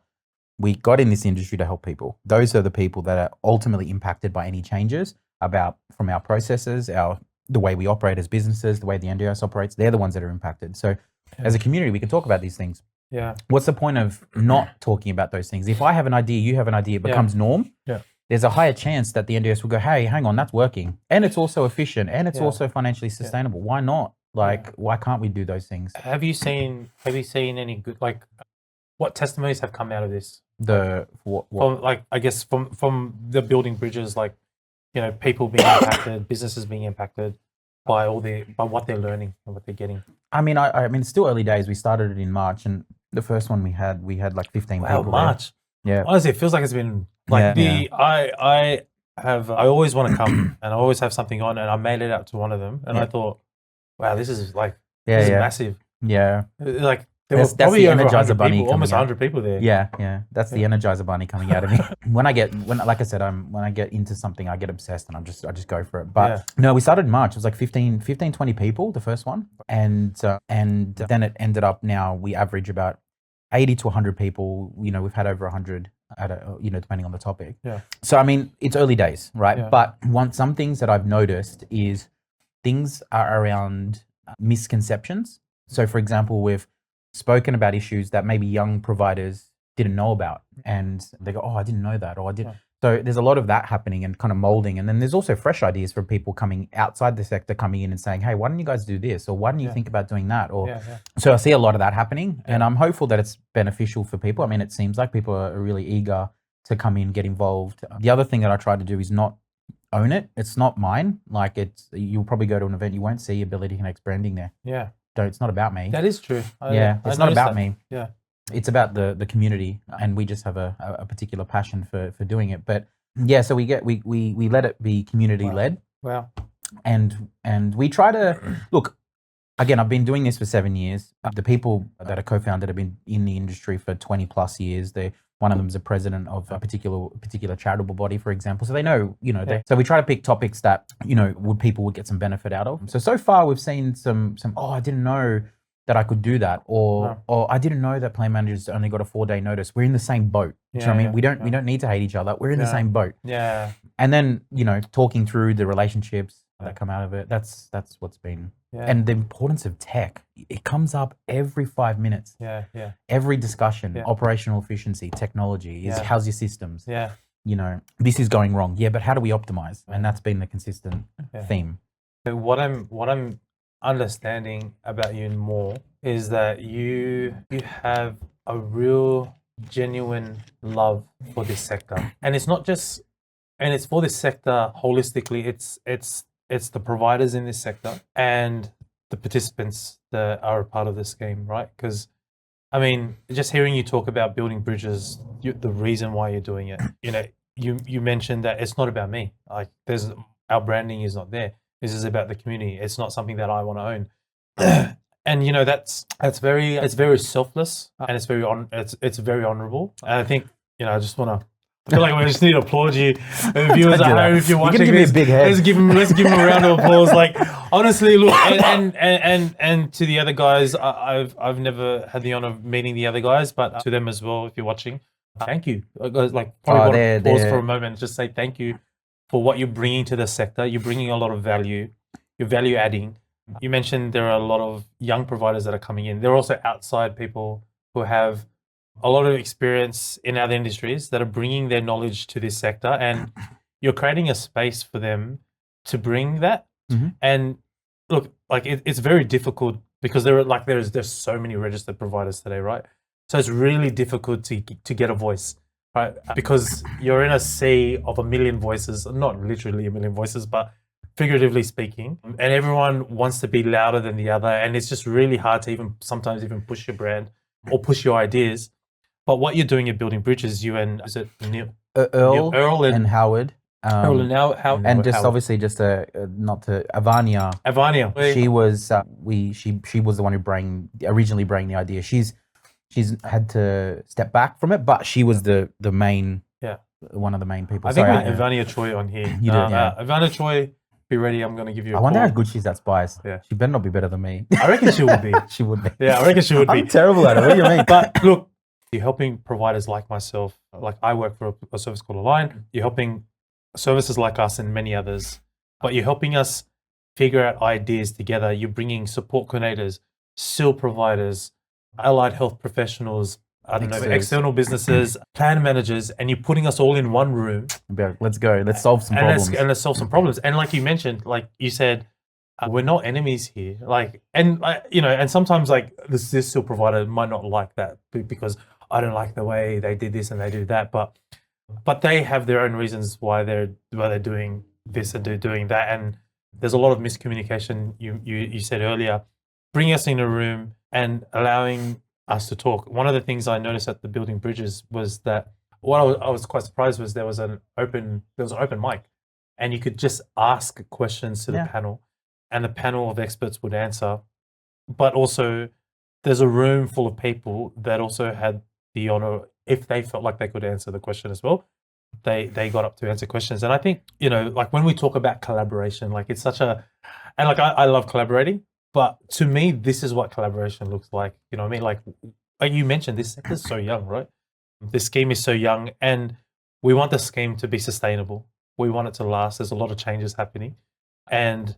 We got in this industry to help people. Those are the people that are ultimately impacted by any changes from our processes, the way we operate as businesses, the way the NDIS operates. They're the ones that are impacted. So as a community, we can talk about these things. Yeah. What's the point of not talking about those things? If I have an idea, you have an idea, it becomes norm. Yeah. There's a higher chance that the NDIS will go, hey, hang on, that's working. And it's also efficient and it's also financially sustainable. Why not? Why can't we do those things? Have you seen any good, what testimonies have come out of this? From I guess from the building bridges, people being impacted, businesses being impacted by what they're learning and what they're getting. I mean, it's still early days. We started it in March, and the first one we had like 15 people. March. There. Yeah. Honestly, it feels like it's been I always want to come and I always have something on, and I made it out to one of them, and I thought, wow, this is massive. Yeah. There were probably over Energizer 100 Bunny people, almost coming 100 people there. Yeah. That's the Energizer Bunny coming out of me. When I get into something, I get obsessed and I just go for it. But no, we started in March. It was like 15, 20 people, the first one. And then it ended up, now we average about 80 to 100 people. We've had over 100 depending on the topic. Yeah. So, I mean, it's early days, right? Yeah. But some things that I've noticed is things are around misconceptions. So, for example, we've spoken about issues that maybe young providers didn't know about, and they go, oh, I didn't know that, or I didn't. So there's a lot of that happening and kind of molding. And then there's also fresh ideas from people coming outside the sector coming in and saying, hey, why don't you guys do this? Or why don't you think about doing that? So I see a lot of that happening, and I'm hopeful that it's beneficial for people. I mean, it seems like people are really eager to come in, get involved. The other thing that I try to do is not own it. It's not mine. You'll probably go to an event, you won't see Ability Connect's branding there. Yeah. It's not about me. That is true. It's not about me. Yeah. It's about the community, and we just have a particular passion for doing it. But yeah, so we let it be community led. Wow. And we try to look. Again, I've been doing this for 7 years. The people that are co-founded have been in the industry for 20 plus years. One of them is a president of a particular charitable body, for example. So they know, so we try to pick topics that, people would get some benefit out of. So far we've seen some, I didn't know that I could do that. Or I didn't know that plan managers only got a 4-day notice. We're in the same boat. Do you know what I mean? We don't need to hate each other. We're in the same boat. Yeah. And then, talking through the relationships that come out of it. That's what's been. Yeah. And the importance of tech, it comes up every 5 minutes. Yeah. Every discussion, operational efficiency, technology, how's your systems? Yeah. This is going wrong. Yeah, but how do we optimize? And that's been the consistent theme. What I'm understanding about you more is that you have a real genuine love for this sector. And it's not just, and it's for this sector holistically, it's the providers in this sector and the participants that are a part of the scheme, right? Because, I mean, just hearing you talk about building bridges, the reason why you're doing it, you mentioned that it's not about me. Our branding is not there. This is about the community. It's not something that I want to own. And it's very selfless, and it's very honorable. And I think I just want to. I feel like we just need to applaud you. Viewers at home, if you're watching give this, me a big head. Let's give him a round of applause. Honestly, look, and to the other guys, I've never had the honor of meeting the other guys, but to them as well, if you're watching, thank you. Probably want to pause for a moment and just say thank you for what you're bringing to the sector. You're bringing a lot of value. You're value adding. You mentioned there are a lot of young providers that are coming in. There are also outside people who have a lot of experience in other industries that are bringing their knowledge to this sector, and you're creating a space for them to bring that. Mm-hmm. And look, it's very difficult because there's so many registered providers today, right? So it's really difficult to get a voice, right? Because you're in a sea of a million voices, not literally a million voices, but figuratively speaking, and everyone wants to be louder than the other, and it's just really hard to sometimes push your brand or push your ideas. But what you're doing, you're building bridges. You and is it Neil? Earl and Howard. Earl and now Howard. And just Howard. Obviously, just not to Ivania. She was she was the one who originally brought the idea. She's had to step back from it, but she was the main one of the main people. I think we had Ivania Choi on here. You did, yeah. Ivania Choi Be ready. I'm going to give you a I wonder call. how good she's at spice. Yeah. She better not be better than me. I reckon she would be. She would be. Yeah, I reckon she would be. I'm terrible at it. What do you mean? But look, you're helping providers like myself. Like I work for a service called Align. You're helping services like us and many others. But you're helping us figure out ideas together. You're bringing support coordinators, SIL providers, allied health professionals, I don't know, external businesses, plan managers, and you're putting us all in one room. Let's go. Let's solve some problems. Let's solve some problems. And like you mentioned, like you said, we're not enemies here. Like, and you know, and sometimes like this SIL provider might not like that because I don't like the way they did this and they do that. But they have their own reasons why they're doing this and doing that. And there's a lot of miscommunication. You said earlier, bring us in a room and allowing us to talk. One of the things I noticed at the Building Bridges was that what I was quite surprised was there was an open mic, and you could just ask questions to the panel, and the panel of experts would answer. But also, there's a room full of people that also had the honor, if they felt like they could answer the question as well, they got up to answer questions. And I think, you know, like when we talk about collaboration, like it's such a, and like I love collaborating, but to me, this is what collaboration looks like. You know what I mean? Like you mentioned, this sector is so young, right? This scheme is so young, and we want the scheme to be sustainable. We want it to last. There's a lot of changes happening. And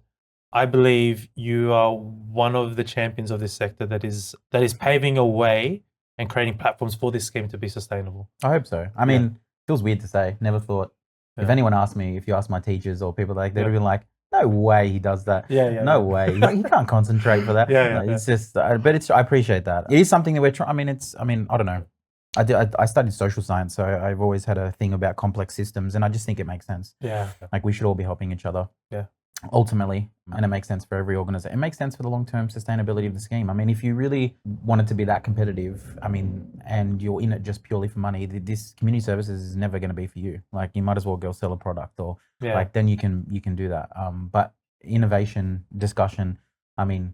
I believe you are one of the champions of this sector that is paving a way and creating platforms for this scheme to be sustainable. I hope so. I mean, it feels weird to say. Never thought. If anyone asked me, if you ask my teachers or people like, they'd be like, no way he does that. No way. He can't concentrate for that. It's just, but I appreciate that. It is something that we're trying. I mean, I don't know. I studied social science, so I've always had a thing about complex systems, and I just think it makes sense. Like we should all be helping each other. Ultimately, and it makes sense for every organization. It makes sense for the long-term sustainability of the scheme. I mean, if you really wanted to be that competitive, I mean, and you're in it just purely for money, this community services is never going to be for you. Like you might as well go sell a product, or like then you can do that. But innovation, discussion, I mean,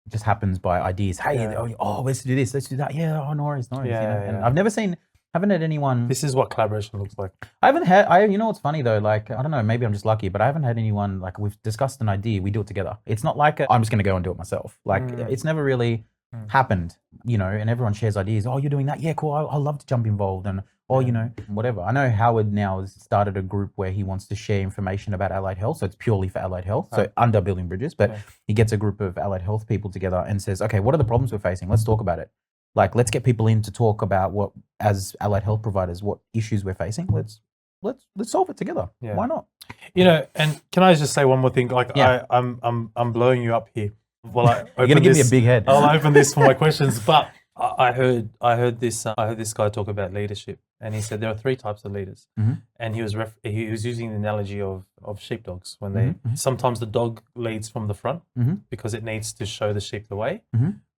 just happens by ideas. Hey, let's do this, let's do that. Yeah, no worries. And I've haven't had anyone. This is what collaboration looks like. You know what's funny though? Like, I don't know, maybe I'm just lucky, but I haven't had anyone, like we've discussed an idea, we do it together. It's not like I'm just going to go and do it myself. Like it's never really happened, you know, and everyone shares ideas. Oh, you're doing that? Yeah, cool. I'd love to jump involved and, you know, whatever. I know Howard now has started a group where he wants to share information about allied health. So it's purely for allied health. So under Building Bridges, but he gets a group of allied health people together and says, okay, what are the problems we're facing? Let's talk about it. Like, let's get people in to talk about what, as allied health providers, what issues we're facing. Let's solve it together. Why not? You know, and can I just say one more thing? Like, I'm blowing you up here. Well, you're gonna give me a big head. I'll open this for my questions, but I heard this guy talk about leadership, and he said there are 3 types of leaders, and he was using the analogy of sheepdogs when they sometimes the dog leads from the front because it needs to show the sheep the way.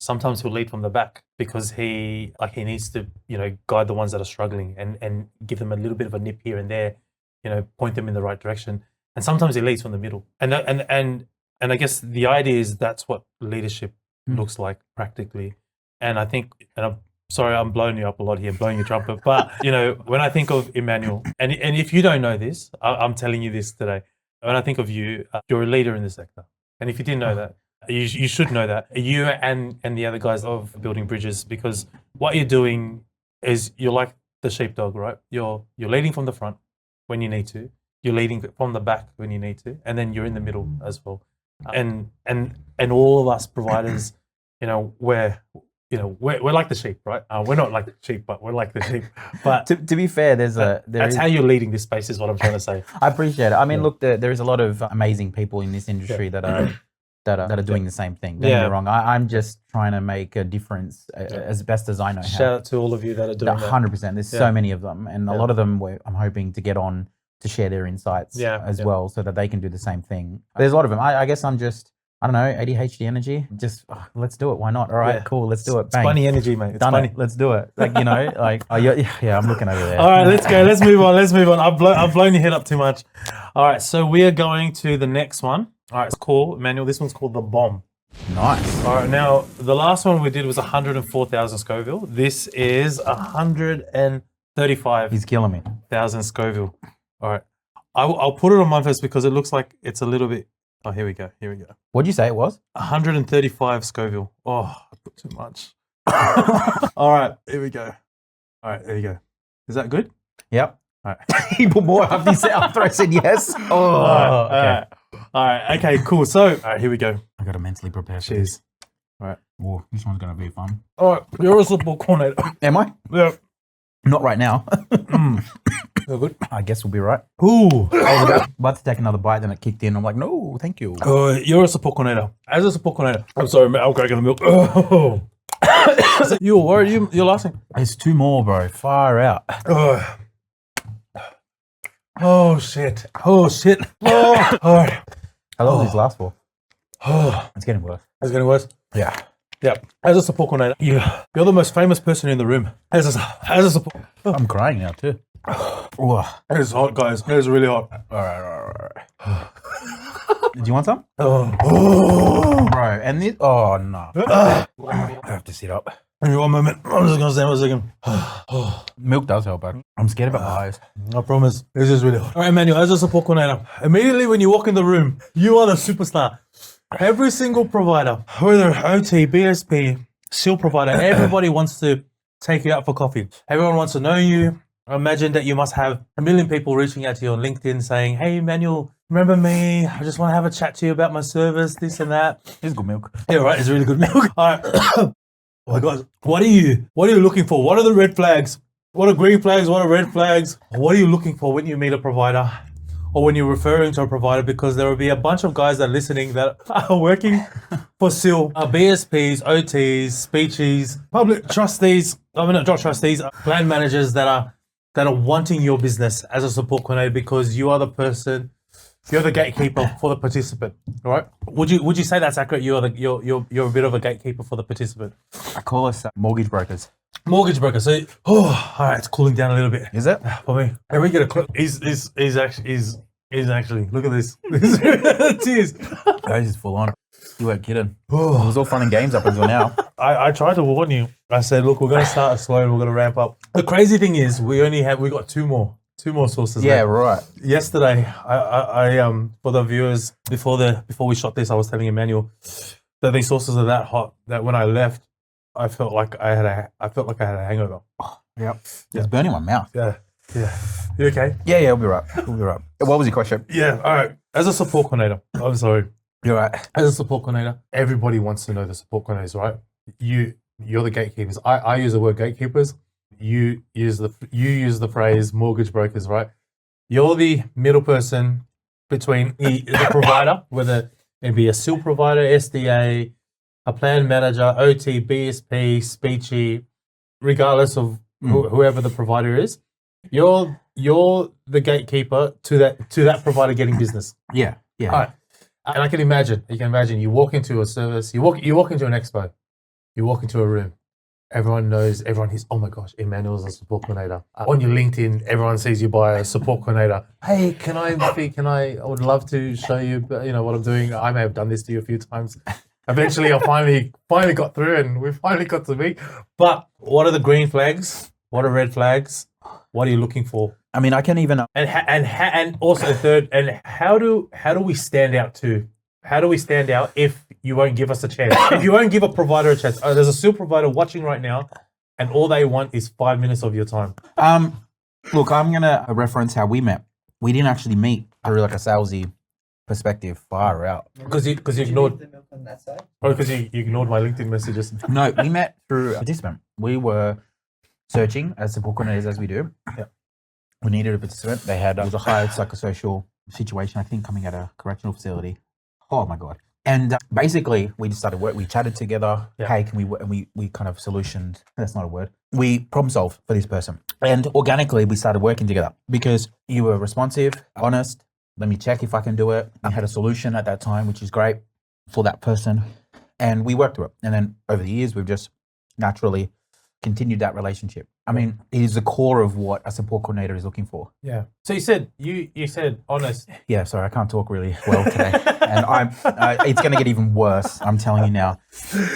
Sometimes he'll lead from the back because he needs to, you know, guide the ones that are struggling and give them a little bit of a nip here and there, you know, point them in the right direction. And sometimes he leads from the middle. And I guess the idea is that's what leadership looks like practically. And I think, and I'm sorry, I'm blowing you up a lot here, blowing your trumpet. But, you know, when I think of Emanuel, and if you don't know this, I'm telling you this today. When I think of you, you're a leader in the sector. And if you didn't know that, you should know that. You and the other guys of Building Bridges, because what you're doing is you're like the sheepdog, right? You're leading from the front when you need to. You're leading from the back when you need to. And then you're in the middle as well. And all of us providers, you know, we're like the sheep, right? We're not like the sheep, but we're like the sheep. But to be fair, that's how you're leading this space is what I'm trying to say. I appreciate it. I mean, look, there is a lot of amazing people in this industry that are doing the same thing. Don't get me wrong. I'm just trying to make a difference as best as I know how. Shout out to all of you that are doing that. 100%. There's so many of them, and a lot of them I'm hoping to get on to share their insights as well, so that they can do the same thing. There's a lot of them. I guess I'm just, I don't know, ADHD energy. Just let's do it. Why not? All right, cool. Let's do it. Bang. It's funny energy, mate. It's Done funny. it. Let's do it. Like, you know, like I'm looking over there. All right, let's go. Let's move on. I've blown your head up too much. All right, so we are going to the next one. All right, it's cool, Emmanuel. This one's called the bomb. Nice. All right, now the last one we did was 104,000 Scoville. This is 135. He's killing me. 1,000 Scoville. All right, I'll put it on mine first because it looks like it's a little bit Oh, here we go. Here we go. What'd you say it was? 135 Scoville. Oh, I put too much. All right, here we go. All right, there you go. Is that good? Yep. All right. He put more after I said yes. Oh, All okay. right. All right. Okay, cool. So, all right, here we go. I got to mentally prepare for Cheers. this. All right. Oh, this one's going to be fun. All right, you're a support coordinator. Am I? Yeah. Not right now. You're good. I guess we'll be right. Ooh. I was about to take another bite, then it kicked in. I'm like, no, thank you. You're a support coordinator. As a support coordinator, I'm sorry, man, I'll crack in the milk. Oh. You were worried? You're laughing. There's two more, bro. Far out. Oh, shit. Oh, shit. Oh. All right. How long does this last for? Oh. It's getting worse. It's getting worse. Yeah. Yeah. As a support coordinator, you're the most famous person in the room. As a support. I'm crying now, too. It is hot, guys. It is really hot. All right. Do you want some? Oh. Bro, and this, oh, no. I have to sit up. Give me 1 moment. I'm just going to stand 1 second. Milk does help, bro. I'm scared about my eyes. I promise. This is really hot. All right, Emanuel, as a support coordinator, immediately when you walk in the room, you are the superstar. Every single provider, whether OT, BSP, SEAL provider, everybody wants to take you out for coffee. Everyone wants to know you. Imagine that you must have 1 million people reaching out to you on LinkedIn saying, hey, Emanuel, remember me? I just want to have a chat to you about my service, this and that. It's good milk. Yeah, right. It's really good milk. All right. Oh my God. What are you looking for? What are the red flags? What are green flags? What are red flags? What are you looking for when you meet a provider or when you're referring to a provider? Because there will be a bunch of guys that are listening that are working for SEAL, BSPs, OTs, speechies, public trustees, not trustees, plan managers that are wanting your business as a support coordinator because you are the person, you're the gatekeeper for the participant, right? Would you say that's accurate? You're a bit of a gatekeeper for the participant. I call us mortgage brokers. Mortgage broker. So, all right, it's cooling down a little bit. Is it? For me. Can we get a clip? He's actually, look at this. Tears. This is full on. You weren't kidding. It was all fun and games up until now. I tried to warn you. I said, look, we're going to start slow and we're going to ramp up. The crazy thing is we got two more sources. Yeah, left. right. Yesterday, I for the viewers, before we shot this, I was telling Emanuel that these sources are that hot that when I left, I felt like I had a hangover. Yep. It's burning my mouth. Yeah. You okay? Yeah, we'll be right. What was your question? Yeah, all right. As a support coordinator, I'm sorry. You're right. As a support coordinator, everybody wants to know the support coordinators, right? You're the gatekeepers. I use the word gatekeepers. You use the phrase mortgage brokers, right? You're the middle person between the provider, whether it be a SEAL provider, SDA, a plan manager, OT, BSP, speechy, regardless of whoever the provider is. You're the gatekeeper to that provider getting business. Yeah. All right. And I can imagine, you walk into a service, you walk into an expo, you walk into a room, everyone is, oh my gosh, Emanuel's a support coordinator. On your LinkedIn, everyone sees you by a support coordinator. Hey, I would love to show you, what I'm doing. I may have done this to you a few times. Eventually, I finally got through and we finally got to meet. But what are the green flags? What are red flags? What are you looking for? I mean, I can't even. And also third. And how do we stand out too? How do we stand out if you won't give us a chance? If you won't give a provider a chance, there's a SEAL provider watching right now, and all they want is 5 minutes of your time. Look, I'm gonna reference how we met. We didn't actually meet through like a salesy perspective. Far out. Because you ignored. Because you ignored my LinkedIn messages. No, we met through a participant. We were searching as support coordinators as we do. Yeah. We needed a participant. It was a high psychosocial situation, I think, coming at a correctional facility. Oh my God. And basically we just started work. We chatted together. Yeah. Hey, can we work? And we kind of solutioned. That's not a word. We problem solved for this person. And organically we started working together because you were responsive, honest. Let me check if I can do it. I had a solution at that time, which is great for that person. And we worked through it. And then over the years, we've just naturally continued that relationship. I mean, it is the core of what a support coordinator is looking for. Yeah. So you said honest. Yeah, sorry, I can't talk really well today, and it's going to get even worse. I'm telling you now.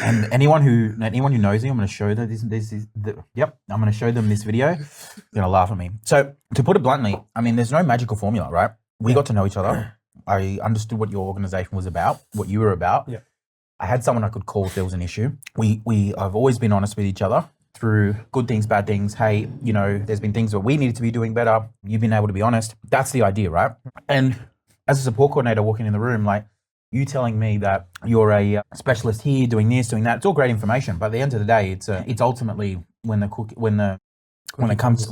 And anyone who knows me, I'm going to show them I'm going to show them this video. They're going to laugh at me. So to put it bluntly, I mean, there's no magical formula, right? We got to know each other. I understood what your organization was about, what you were about. Yeah. I had someone I could call if there was an issue. I've always been honest with each other through good things, bad things. Hey, you know, there's been things that we needed to be doing better. You've been able to be honest. That's the idea, right? And as a support coordinator walking in the room, like you telling me that you're a specialist here, doing this, doing that, it's all great information. But at the end of the day, it's ultimately when it comes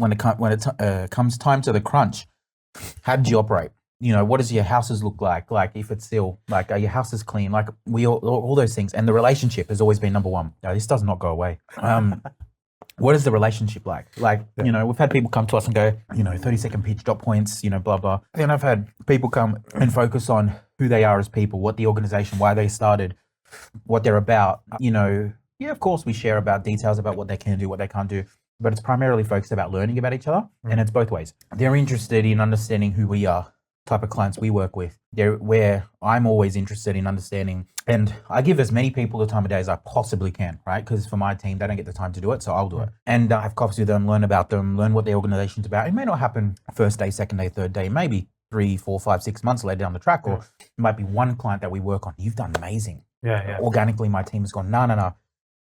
time to the crunch, how did you operate? You know, what does your houses look like? Like if it's still, like are your houses clean? Like all those things. And the relationship has always been number one. Now, this does not go away. What is the relationship like? Like, you know, we've had people come to us and go, you know, 30-second pitch, dot points, you know, blah, blah. Then I've had people come and focus on who they are as people, what the organization, why they started, what they're about. You know, yeah, of course we share about details about what they can do, what they can't do, but it's primarily focused about learning about each other. And it's both ways. They're interested in understanding who we are, type of clients we work with. They're where I'm always interested in understanding, and I give as many people the time of day as I possibly can, right? Because for my team, they don't get the time to do it, so I'll do it. And I have coffees with them, learn about them, learn what their organization's about. It may not happen first day, second day, third day, maybe 3, 4, 5, 6 months later down the track, or it might be one client that we work on. You've done amazing. Yeah. Organically, my team has gone, no.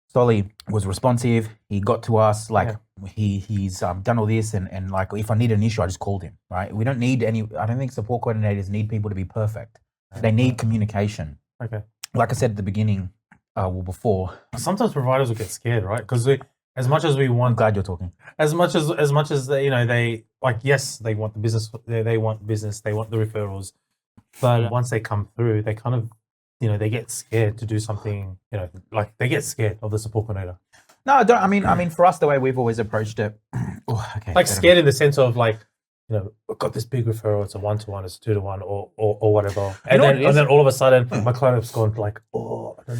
Solly was responsive. He got to us, like he's done all this, and like if I need an issue, I just called him, right? We don't need I don't think support coordinators need people to be perfect. They need communication. Okay. Like I said at the beginning, before. Sometimes providers will get scared, right? Because as much as we want, I'm glad you're talking. As much as they, you know, they like, yes, they want the business, they want business, they want the referrals, but once they come through, they kind of, you know, they get scared to do something, you know, like they get scared of the support coordinator. No, I don't. I mean, for us, the way we've always approached it, like scared in the sense of like, you know, we've got this big referral, it's a 1-to-1, it's a 2-to-1, or whatever, and then all of a sudden, my client has gone like, oh, I don't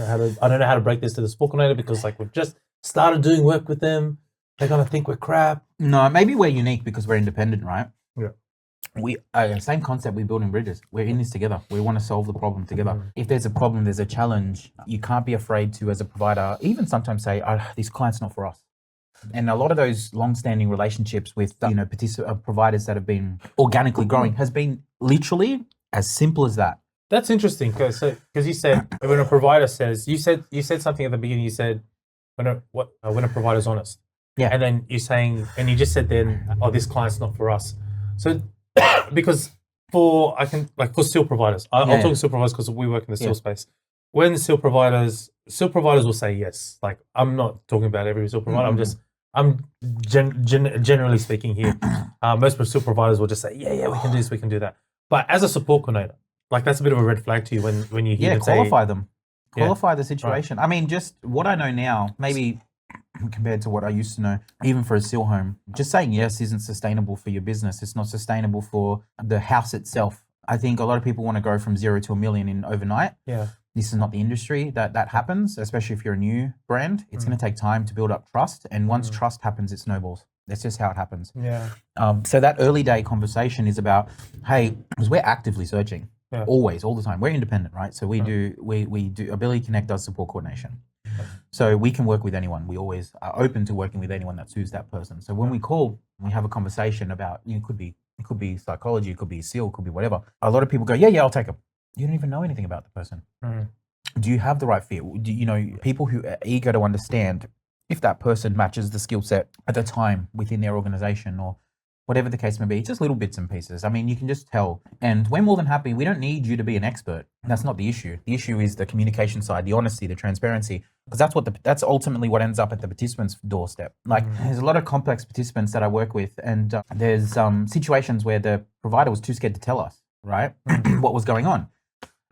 know how to break this to the support coordinator because like we've just started doing work with them. They're gonna think we're crap. No, maybe we're unique because we're independent, right? Yeah. We same concept. We're building bridges. We're in this together. We want to solve the problem together. If there's a problem, there's a challenge. You can't be afraid to, as a provider, even sometimes say, "This client's not for us." And a lot of those long-standing relationships with providers that have been organically growing has been literally as simple as that. That's interesting because you said when a provider says you said something at the beginning. You said when a provider's honest. Yeah. And then you just said then, oh, this client's not for us. So because for steel providers, I'll talk steel providers because we work in the steel space. When steel providers will say yes. Like I'm not talking about every steel provider. I'm generally speaking here. Most steel providers will just say, yeah, we can do this, we can do that. But as a support coordinator, like that's a bit of a red flag to you when you hear them qualify say, them, qualify the situation. Right. I mean, just what I know now, maybe compared to what I used to know, even for a steel home, just saying yes isn't sustainable for your business. It's not sustainable for the house itself. I think a lot of people want to go from 0 to $1 million in overnight. Yeah. This is not the industry that happens, especially if you're a new brand. It's going to take time to build up trust. And once trust happens, it snowballs. That's just how it happens. Yeah. So that early day conversation is about, hey, because we're actively searching always, all the time. We're independent, right? So we do Ability Connect does support coordination. So we can work with anyone. We always are open to working with anyone that suits that person. So when we call, we have a conversation about, it could be psychology, it could be SEAL, it could be whatever. A lot of people go, yeah, I'll take them. You don't even know anything about the person. Do you have the right fit? Do you know people who are eager to understand if that person matches the skill set at the time within their organization or whatever the case may be? Just little bits and pieces. I mean, you can just tell. And we're more than happy. We don't need you to be an expert. That's not the issue. The issue is the communication side, the honesty, the transparency, because that's ultimately what ends up at the participant's doorstep. Like there's a lot of complex participants that I work with, and there's situations where the provider was too scared to tell us, right, what was going on.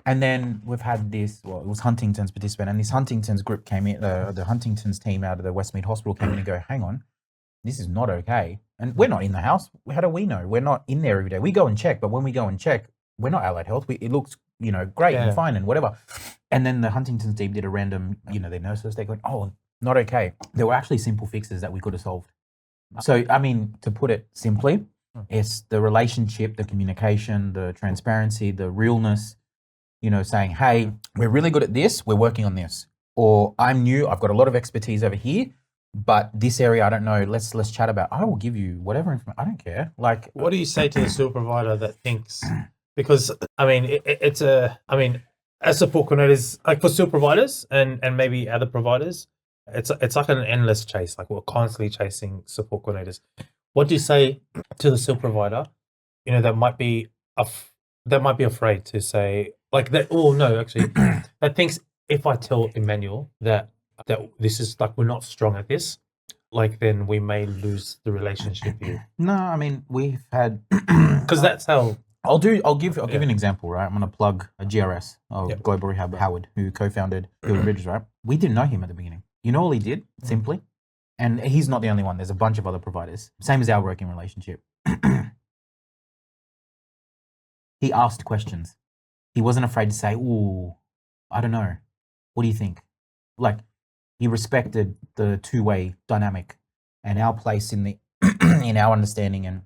And then we've had this, it was Huntington's participant, and this Huntington's group came in, the Huntington's team out of the Westmead Hospital came in and go, hang on, this is not okay. And we're not in the house. How do we know? We're not in there every day. We go and check, but when we go and check, we're not Allied Health. It looks, great and fine and whatever. And then the Huntington's team did a random, their nurses, they go, oh, not okay. There were actually simple fixes that we could have solved. So, I mean, to put it simply, it's the relationship, the communication, the transparency, the realness, saying, hey, we're really good at this, we're working on this. Or I'm new, I've got a lot of expertise over here, but this area I don't know, let's chat about. I will give you whatever information, I don't care. Like, what do you say to the steel provider that thinks, because I mean, as support coordinators, like for still providers and maybe other providers, it's like an endless chase. Like we're constantly chasing support coordinators. What do you say to the still provider? That might be afraid to say like that. Oh no, actually, that thinks if I tell Emmanuel that this is like we're not strong at this, like then we may lose the relationship here. No, I mean we've had because that's how. I'll give you an example, right? I'm going to plug a GRS, Global Rehab, Howard, who co-founded Building Bridges, right? We didn't know him at the beginning. You know all he did, simply? And he's not the only one. There's a bunch of other providers. Same as our working relationship. He asked questions. He wasn't afraid to say, ooh, I don't know. What do you think? Like, he respected the two-way dynamic and our place in the in our understanding. And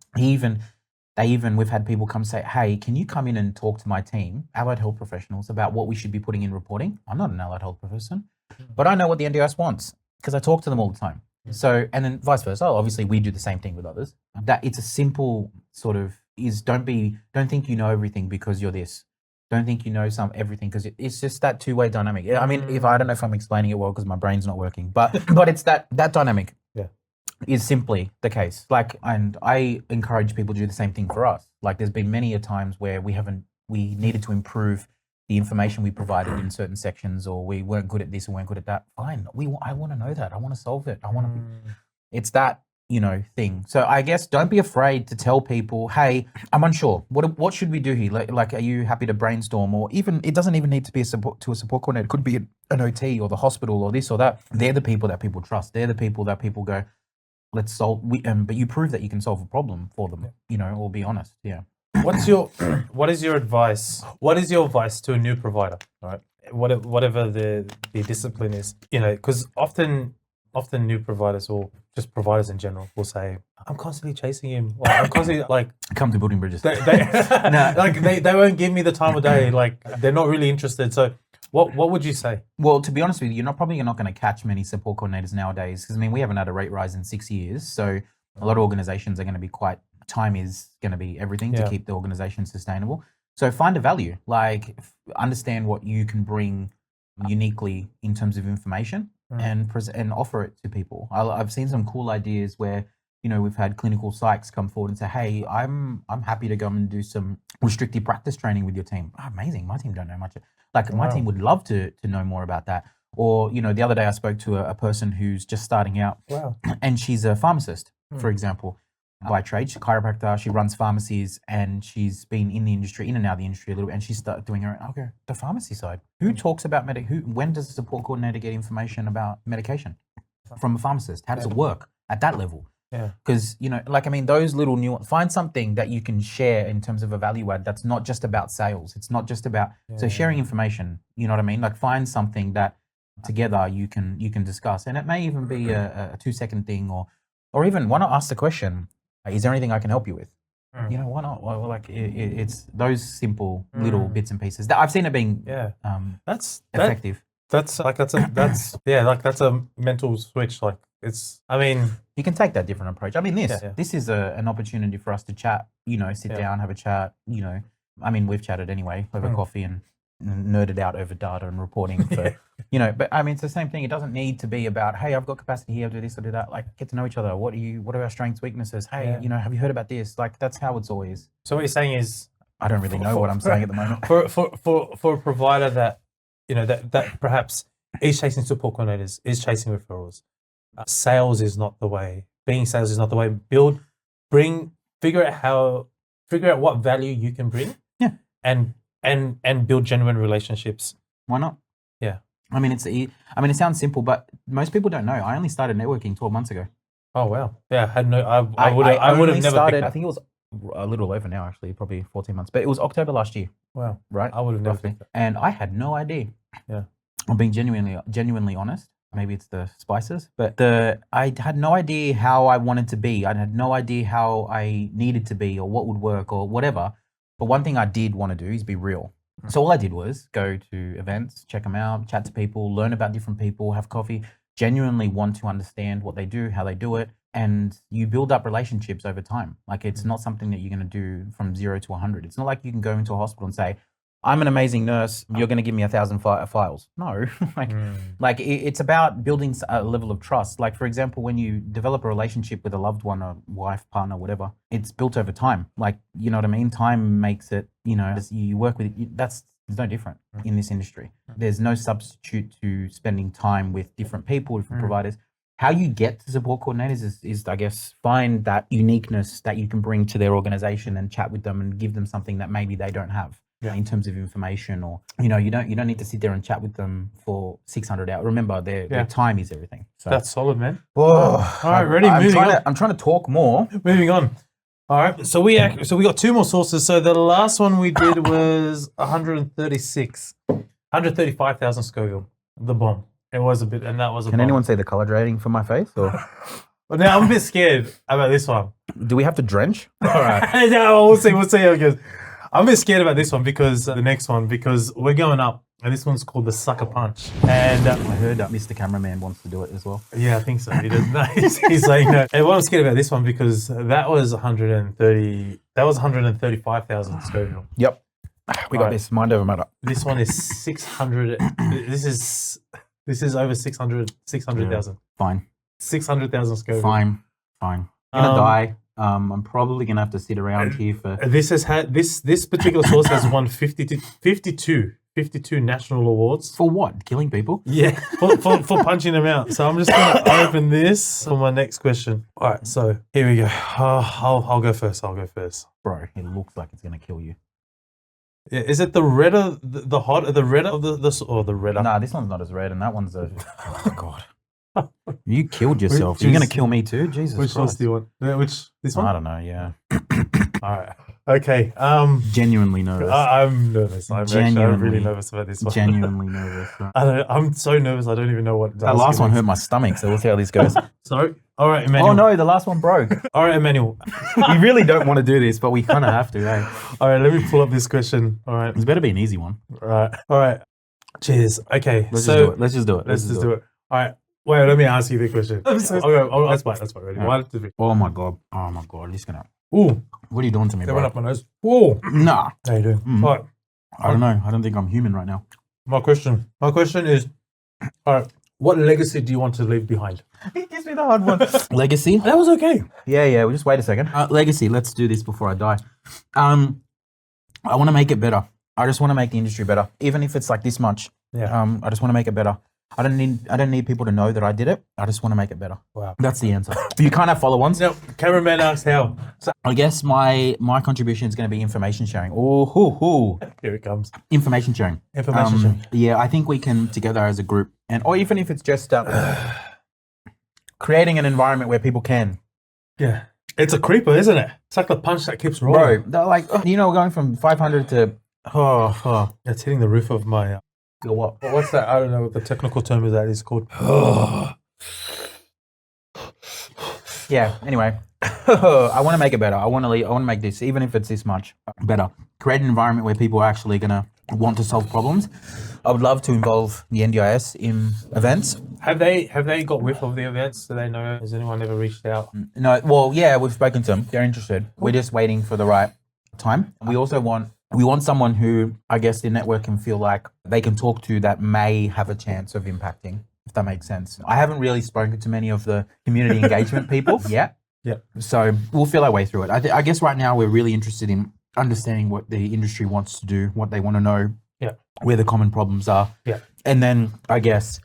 we've had people come say, hey, can you come in and talk to my team, allied health professionals, about what we should be putting in reporting? I'm not an allied health person, but I know what the NDIS wants because I talk to them all the time. So, and then vice versa. Obviously, we do the same thing with others. That it's a simple sort of don't think you know everything because you're this. Don't think you know everything because it's just that two-way dynamic. I mean, I don't know if I'm explaining it well because my brain's not working, but it's that dynamic. Yeah. Is simply the case. Like, and I encourage people to do the same thing for us. Like, there's been many a times where we needed to improve the information we provided in certain sections, or we weren't good at this and weren't good at that. Fine. I want to know that. I want to solve it. It's that, thing. So I guess don't be afraid to tell people, hey, I'm unsure. What should we do here? Like, are you happy to brainstorm? Or even, it doesn't even need to be a support coordinator. It could be an OT or the hospital or this or that. They're the people that people trust. They're the people that people go, let's solve. But you prove that you can solve a problem for them, or be honest. Yeah. What is your advice? What is your advice to a new provider? Right. Whatever the discipline is, because often new providers or just providers in general will say, I'm constantly chasing him. Or I'm constantly like, come to Building Bridges. They won't give me the time of day. Like, they're not really interested. So what would you say? Well, to be honest with you, you're not going to catch many support coordinators nowadays. Because we haven't had a rate rise in 6 years. So a lot of organizations are going to be time is going to be everything to keep the organization sustainable. So find a value, like understand what you can bring uniquely in terms of information and offer it to people. I've seen some cool ideas where, we've had clinical psychs come forward and say, hey, I'm happy to go and do some restrictive practice training with your team. Oh, amazing. My team don't know much. Like, my team would love to know more about that. Or, the other day I spoke to a person who's just starting out. Wow. And she's a pharmacist, for example, by trade. She's a chiropractor. She runs pharmacies and she's been in and out of the industry a little bit. And she started doing her own, the pharmacy side. Who talks about when does a support coordinator get information about medication from a pharmacist? How does it work at that level? Yeah. Because, those little find something that you can share in terms of a value add that's not just about sales. It's not just about, so sharing information, you know what I mean? Like, find something that together you can discuss. And it may even be a 2-second thing or even why not ask the question, is there anything I can help you with? Why not? Well, like it's those simple little bits and pieces that I've seen it being that's effective. That's a mental switch. Like, you can take that different approach. This is an opportunity for us to chat, sit down, have a chat, we've chatted anyway over coffee and nerded out over data and reporting for, but it's the same thing. It doesn't need to be about, hey, I've got capacity here, I'll do this, I'll do that. Like, get to know each other. What are our strengths, weaknesses? Hey, have you heard about this? Like, that's how it's always. So what you're saying is, I don't really know what I'm saying at the moment. For a provider that, that perhaps is chasing support coordinators, is chasing referrals, sales is not the way. Being sales is not the way. Figure out what value you can bring. Yeah. And build genuine relationships. Why not? Yeah. It sounds simple, but most people don't know. I only started networking 12 months ago. Oh wow. Yeah, I would have never started. I think it was a little over now, actually, probably 14 months. But it was October last year. Wow. Right? I would have never picked that. And I had no idea. Yeah. I'm being genuinely honest. Maybe it's the spices, but I had no idea how I wanted to be. I had no idea how I needed to be or what would work or whatever. But one thing I did want to do is be real. So all I did was go to events, check them out, chat to people, learn about different people, have coffee, genuinely want to understand what they do, how they do it, and you build up relationships over time. Like it's not something that you're going to do from 0 to 100. It's not like you can go into a hospital and say, I'm an amazing nurse, you're going to give me 1,000 files. No, it's about building a level of trust. Like, for example, when you develop a relationship with a loved one, or wife, partner, whatever, it's built over time. Like, you know what I mean? Time makes it, you know, you work with it. It's no different in this industry. There's no substitute to spending time with different people, different providers. How you get to support coordinators is, I guess, find that uniqueness that you can bring to their organization and chat with them and give them something that maybe they don't have. In terms of information, or you don't need to sit there and chat with them for 600 hours. Remember, their time is everything. So that's solid, man. Whoa. All right, ready? Moving on. I'm trying to talk more. Moving on. All right, so we got 2 more sources. So the last one we did was 135,000 Scoville. The bomb. It was a bit, and that was a. Can bomb. anyone see the color grading for my face? Or Well, now I'm a bit scared about this one. do we have to drench? All right. No, we'll see how it goes. I'm a bit scared about this one because the next one, because we're going up, and this one's called the sucker punch. And I heard that Mr. Cameraman wants to do it as well. Yeah, I think so. He does. No, he's saying no. And what I'm scared about this one because that was 135,000 Scoville. Yep. We got this. Mind over matter. This one is 600. This is over 600,000. Fine. 600,000 Scoville. Fine. I'm gonna die. I'm probably gonna have to sit around here for. This has had this particular source has won 52 national awards. For what? Killing people? Yeah, for punching them out. So I'm just gonna open this for my next question. All right, so here we go. I'll go first. Bro, it looks like it's gonna kill you. Yeah, is it the redder, the hot, the redder of the redder? Nah, this one's not as red, and that one's a. Oh God. You killed yourself. You're gonna kill me too, Jesus Which Christ. source do you want? This one? I don't know. Yeah. All right. Okay. Genuinely nervous. I'm nervous. I'm really nervous about this one. Genuinely nervous. I'm so nervous. I don't even know what. That last one hurt my stomach. So we'll see how this goes. Sorry. All right, Emmanuel. Oh no, the last one broke. All right, Emmanuel. We really don't want to do this, but we kind of have to, eh? All right, let me pull up this question. All right. It's better be an easy one. All right. Cheers. Okay. Let's just do it. Let's just do it. All right. Wait, let me ask you the question. That's fine. Ready? Right. 1, 2, 3. Oh my God. This gonna. Ooh. What are you doing to me, That bro? went up my nose. Whoa. Nah. How you doing? All right. I don't know. I don't think I'm human right now. My question is, all right, what legacy do you want to leave behind? He gives me the hard one. Legacy? That was okay. Yeah. Well, just wait a second. Legacy. Let's do this before I die. I want to make it better. I just want to make the industry better, even if it's like this much. Yeah. I just want to make it better. I don't need people to know that I did it. I just want to make it better. Wow. That's the answer. You can't have follow-ons. Now, cameraman asks how. So I guess my contribution is going to be information sharing. Oh, Here it comes. information sharing. Information sharing. Yeah, I think we can together as a group, or even if it's just creating an environment where people can. Yeah. It's a creeper, isn't it? It's like the punch that keeps rolling. Bro, they're like, going from 500 to It's hitting the roof of my. what? What's that? I don't know what the technical term is. That is called. Yeah. Anyway, I want to make it better. I want to make this, even if it's this much, better. Create an environment where people are actually gonna want to solve problems. I would love to involve the NDIS in events. Have they got whiff of the events? Do they know? Has anyone ever reached out? No. Well, yeah, we've spoken to them. They're interested. We're just waiting for the right time. We also want someone who, I guess, the network can feel like they can talk to that may have a chance of impacting, if that makes sense. I haven't really spoken to many of the community engagement people yet. Yeah. So we'll feel our way through it. I guess right now we're really interested in understanding what the industry wants to do, what they want to know, where the common problems are. Yeah. And then I guess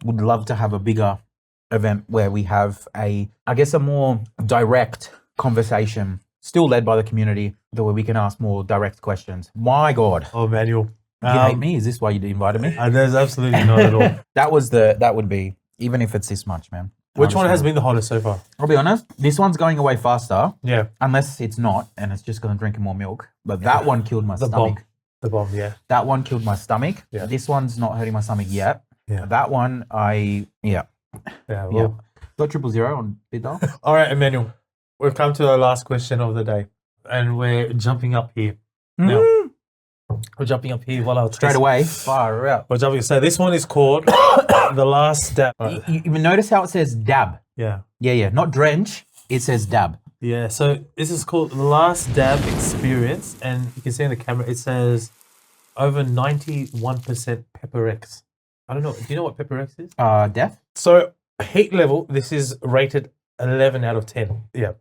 would love to have a bigger event where we have a more direct conversation, still led by the community, where we can ask more direct questions. My God. Oh, Manuel. You hate me? Is this why you invited me? There's absolutely not at all. That would be, even if it's this much, man. Which one has been the hottest so far? I'll be honest, this one's going away faster. Yeah. Unless it's not, and it's just going to drink more milk. But that one killed my stomach. The bomb, yeah. That one killed my stomach. Yeah. This one's not hurting my stomach yet. Yeah. That one, Yeah, well. Got 000 on Bidal. All right, Emmanuel. We've come to our last question of the day. And we're jumping up here. Now, we're jumping up here while I'll Straight away. Far out. We're jumping. So this one is called The Last Step. You notice how it says dab? Yeah. Yeah. Not drench. It says dab. Yeah, so this is called Last Dab Experience, and you can see in the camera it says over 91% Pepper X. I don't know. Do you know what Pepper X is? Death. So heat level, this is rated 11 out of 10. Yeah.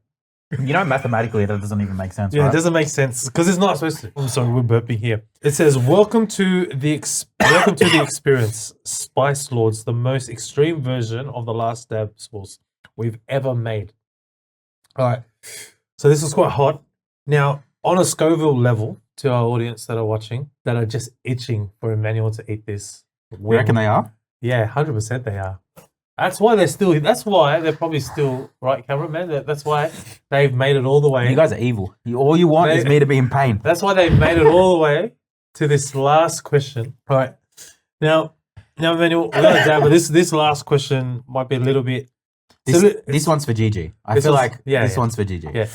You know, mathematically, that doesn't even make sense. Yeah, right? it doesn't make sense because it's not supposed to. I'm sorry, we're burping here. It says, "Welcome to the experience, Spice Lords, the most extreme version of the Last Dab sauce we've ever made." All right, so this is quite hot. Now, on a Scoville level, to our audience that are watching, that are just itching for Emmanuel to eat this. You reckon they are? Yeah, 100% they are. That's why they're still. That's why they're probably still right, cameraman. That's why they've made it all the way. You guys are evil. All you want is me to be in pain. That's why they've made it all the way to this last question. All right, now, Emmanuel, we're gonna dab, but this last question might be a little bit. This one's for Gigi. I feel like this one's for Gigi. Yeah,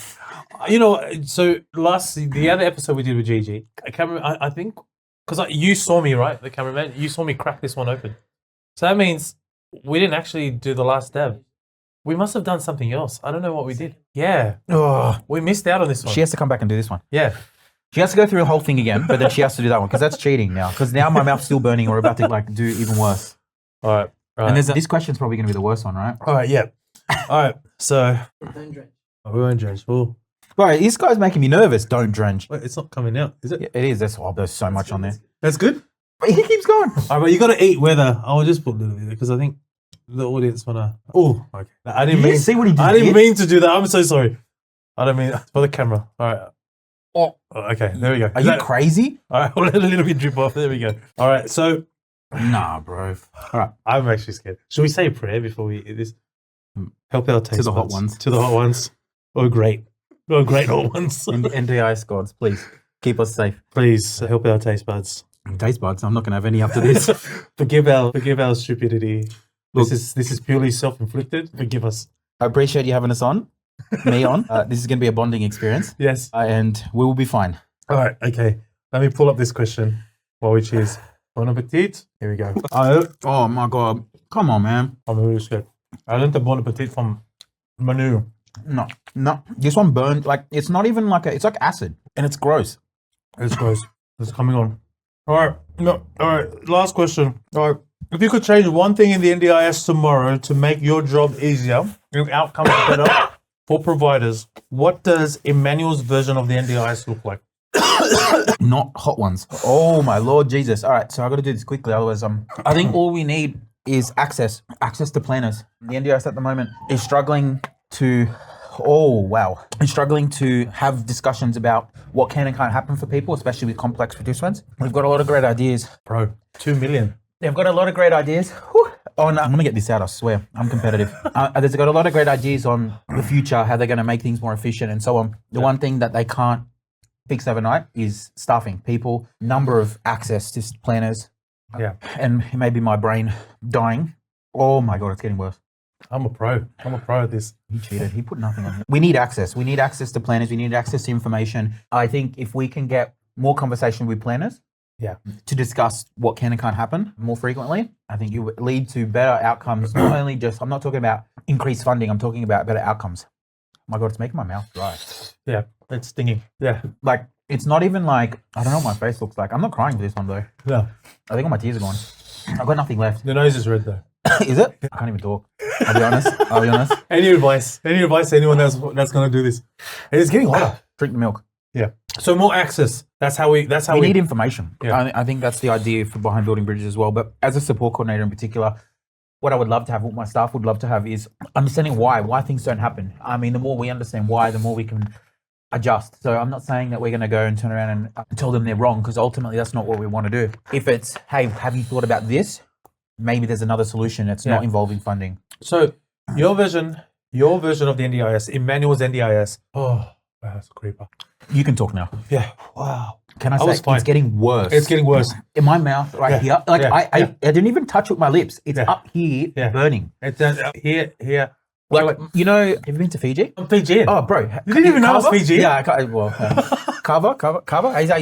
you know, so the other episode we did with Gigi, I think, because you saw me, right, the cameraman, you saw me crack this one open. So that means we didn't actually do the last dab. We must have done something else. I don't know what we did. Yeah. Oh, we missed out on this one. She has to come back and do this one. Yeah. She has to go through the whole thing again, but then she has to do that one because that's cheating now. Because now my mouth's still burning. We're about to like do even worse. All right. And this question's probably going to be the worst one, right? All right. Yeah. All right. So. Don't drench. We won't drench. Well. Right. This guy's making me nervous. Don't drench. Wait, it's not coming out, is it? Yeah, it is. There's so much on there. That's good. But he keeps going. All right, but you got to eat whether. I'll just put a little bit because I think the audience wanna. Oh, okay. I didn't mean. See what he did. I didn't mean to do that. I'm so sorry. I don't mean for the camera. All right. Oh, okay. There we go. Are you crazy? All right. We'll let a little bit drip off. There we go. All right. So. Nah, bro. All right. I'm actually scared. Should we say a prayer before we eat this? Help our taste to the hot buds. ones. To the hot ones. Oh, great. Oh, great hot ones. NDIS gods, please keep us safe. Please help our taste buds. Taste buds. I'm not gonna have any after this. Forgive our stupidity. Look, this is purely self-inflicted. Forgive us. I appreciate you having us on. Me on. This is gonna be a bonding experience. Yes. And we will be fine. All right. Okay. Let me pull up this question while we cheers. Bon appetit. Here we go. Oh my god. Come on, man. I'm really scared. I learned the bon appetit from Manu. No. This one burned. Like it's not even like it's like acid, and it's gross. It's gross. It's coming on. All right. No. All right. Last question. All right. If you could change one thing in the NDIS tomorrow to make your job easier, your outcomes better for providers, what does Emmanuel's version of the NDIS look like? Not hot ones. Oh my Lord Jesus. All right, so I got to do this quickly. Otherwise, I think all we need is access to planners. The NDIS at the moment is struggling to, is struggling to have discussions about what can and can't happen for people, especially with complex participants. We've got a lot of great ideas. Bro, 2 million. They've got a lot of great ideas. Whew. Oh no, I'm going to get this out, I swear. I'm competitive. They've got a lot of great ideas on the future, how they're going to make things more efficient and so on. The one thing that they can't fix overnight is staffing, people, number of access to planners. Yeah. And maybe my brain dying. Oh my God, it's getting worse. I'm a pro at this. He cheated. He put nothing on it. We need access. We need access to planners. We need access to information. I think if we can get more conversation with planners, to discuss what can and can't happen more frequently, I think it would lead to better outcomes. Not only just, I'm not talking about increased funding, I'm talking about better outcomes. Oh my God, it's making my mouth dry. Yeah, it's stinging. Yeah. Like, it's not even like, I don't know what my face looks like. I'm not crying for this one though. No. I think all my tears are gone. I've got nothing left. The nose is red though. Is it? I can't even talk. I'll be honest. Any advice to anyone that's going to do this? It's getting hotter. Drink the milk. Yeah. So more access. That's how we need information. Yeah. I think that's the idea for behind building bridges as well. But as a support coordinator in particular, what I would love to have, what my staff would love to have is understanding why things don't happen. I mean, the more we understand why, the more we can adjust. So I'm not saying that we're going to go and turn around and tell them they're wrong, because ultimately that's not what we want to do. If it's, hey, have you thought about this? Maybe there's another solution that's not involving funding. So your version of the NDIS, Emmanuel's NDIS. Oh, wow, that's a creeper. You can talk now. Yeah. Wow. Can I say it's getting worse? It's getting worse. In my mouth here. Like I didn't even touch with my lips. It's up here burning. It's here. Like, you know, have you been to Fiji? I'm Fijian. Oh, bro. You didn't even know I was Fijian? Yeah, Kava?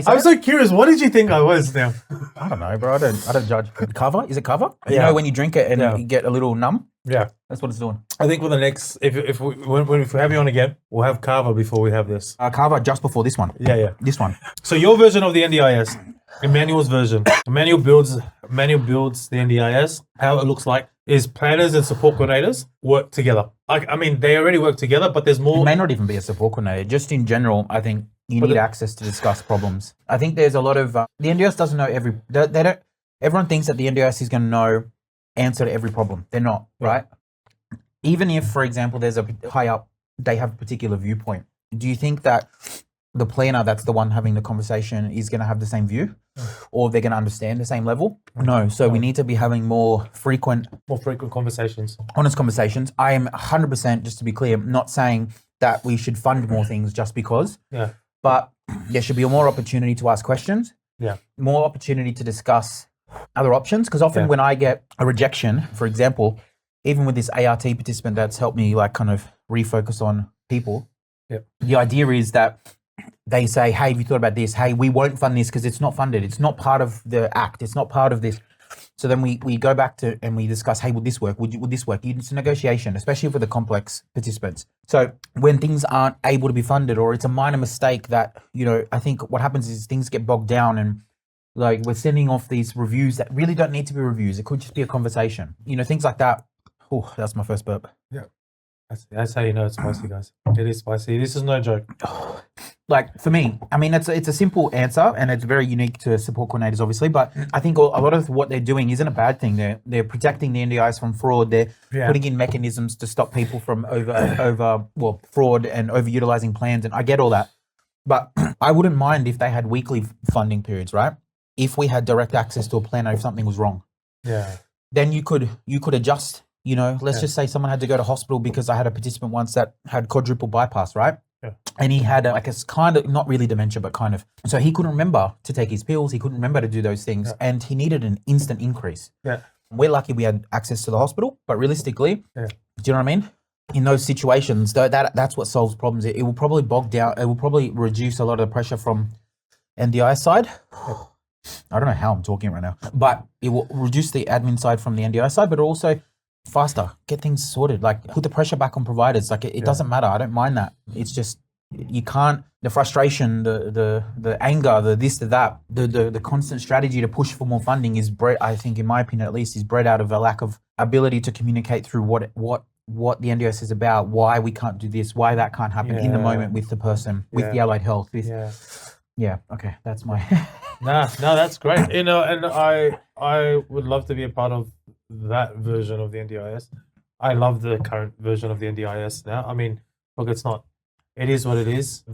I'm so curious. What did you think I was now? I don't know, bro. I don't judge. Kava? Is it kava? You know when you drink it and you get a little numb? Yeah. That's what it's doing. I think for the next, if we have you on again, we'll have Carver before we have this. Carver just before this one. Yeah. This one. So your version of the NDIS, Emmanuel's version. Emmanuel builds the NDIS. How it looks like is planners and support coordinators work together. Like, I mean, they already work together, but there's more. It may not even be a support coordinator. Just in general, I think you need access to discuss problems. I think there's a lot of the NDIS doesn't know they don't. Everyone thinks that the NDIS is going to know answer to every problem. They're not, right? Even if, for example, there's a high up, they have a particular viewpoint. Do you think that the planner that's the one having the conversation is going to have the same view, or they're going to understand the same level? No. So we need to be having more frequent conversations, honest conversations. I am 100%, just to be clear, not saying that we should fund more things just because. Yeah. But there should be more opportunity to ask questions. Yeah. More opportunity to discuss other options, because often when I get a rejection, for example, even with this ART participant that's helped me like kind of refocus on people, the idea is that they say, hey, have you thought about this? Hey, we won't fund this because it's not funded. It's not part of the act. It's not part of this. So then we go back to and we discuss, hey, would this work? Would this work? It's a negotiation, especially for the complex participants. So when things aren't able to be funded, or it's a minor mistake that, I think what happens is things get bogged down, and like we're sending off these reviews that really don't need to be reviews. It could just be a conversation, things like that. Oh, that's my first burp. Yeah. That's how you know it's spicy, guys. It is spicy. This is no joke. Like for me, I mean, it's a simple answer, and it's very unique to support coordinators, obviously. But I think a lot of what they're doing isn't a bad thing. They're protecting the NDIs from fraud. They're putting in mechanisms to stop people from fraud and overutilizing plans. And I get all that, but I wouldn't mind if they had weekly funding periods, right? If we had direct access to a planner if something was wrong. Yeah. Then you could adjust. Let's just say someone had to go to hospital because I had a participant once that had quadruple bypass, right? Yeah. And he had a kind of, not really dementia, but kind of. So he couldn't remember to take his pills. He couldn't remember to do those things. Yeah. And he needed an instant increase. Yeah. We're lucky we had access to the hospital, but realistically, do you know what I mean? In those situations, that's what solves problems. It will probably bog down. It will probably reduce a lot of the pressure from NDI side. I don't know how I'm talking right now, but it will reduce the admin side from the NDI side, but also faster, get things sorted, like put the pressure back on providers. Like it doesn't matter. I don't mind that. It's just, you can't, the frustration, the anger, the this, the that, the constant strategy to push for more funding is bred, I think in my opinion at least, is bred out of a lack of ability to communicate through what the NDS is about, why we can't do this, why that can't happen in the moment with the person, with the allied health. Okay, that's my... No, that's great. And I would love to be a part of that version of the NDIS. I love the current version of the NDIS now. I mean, look, it is what it is,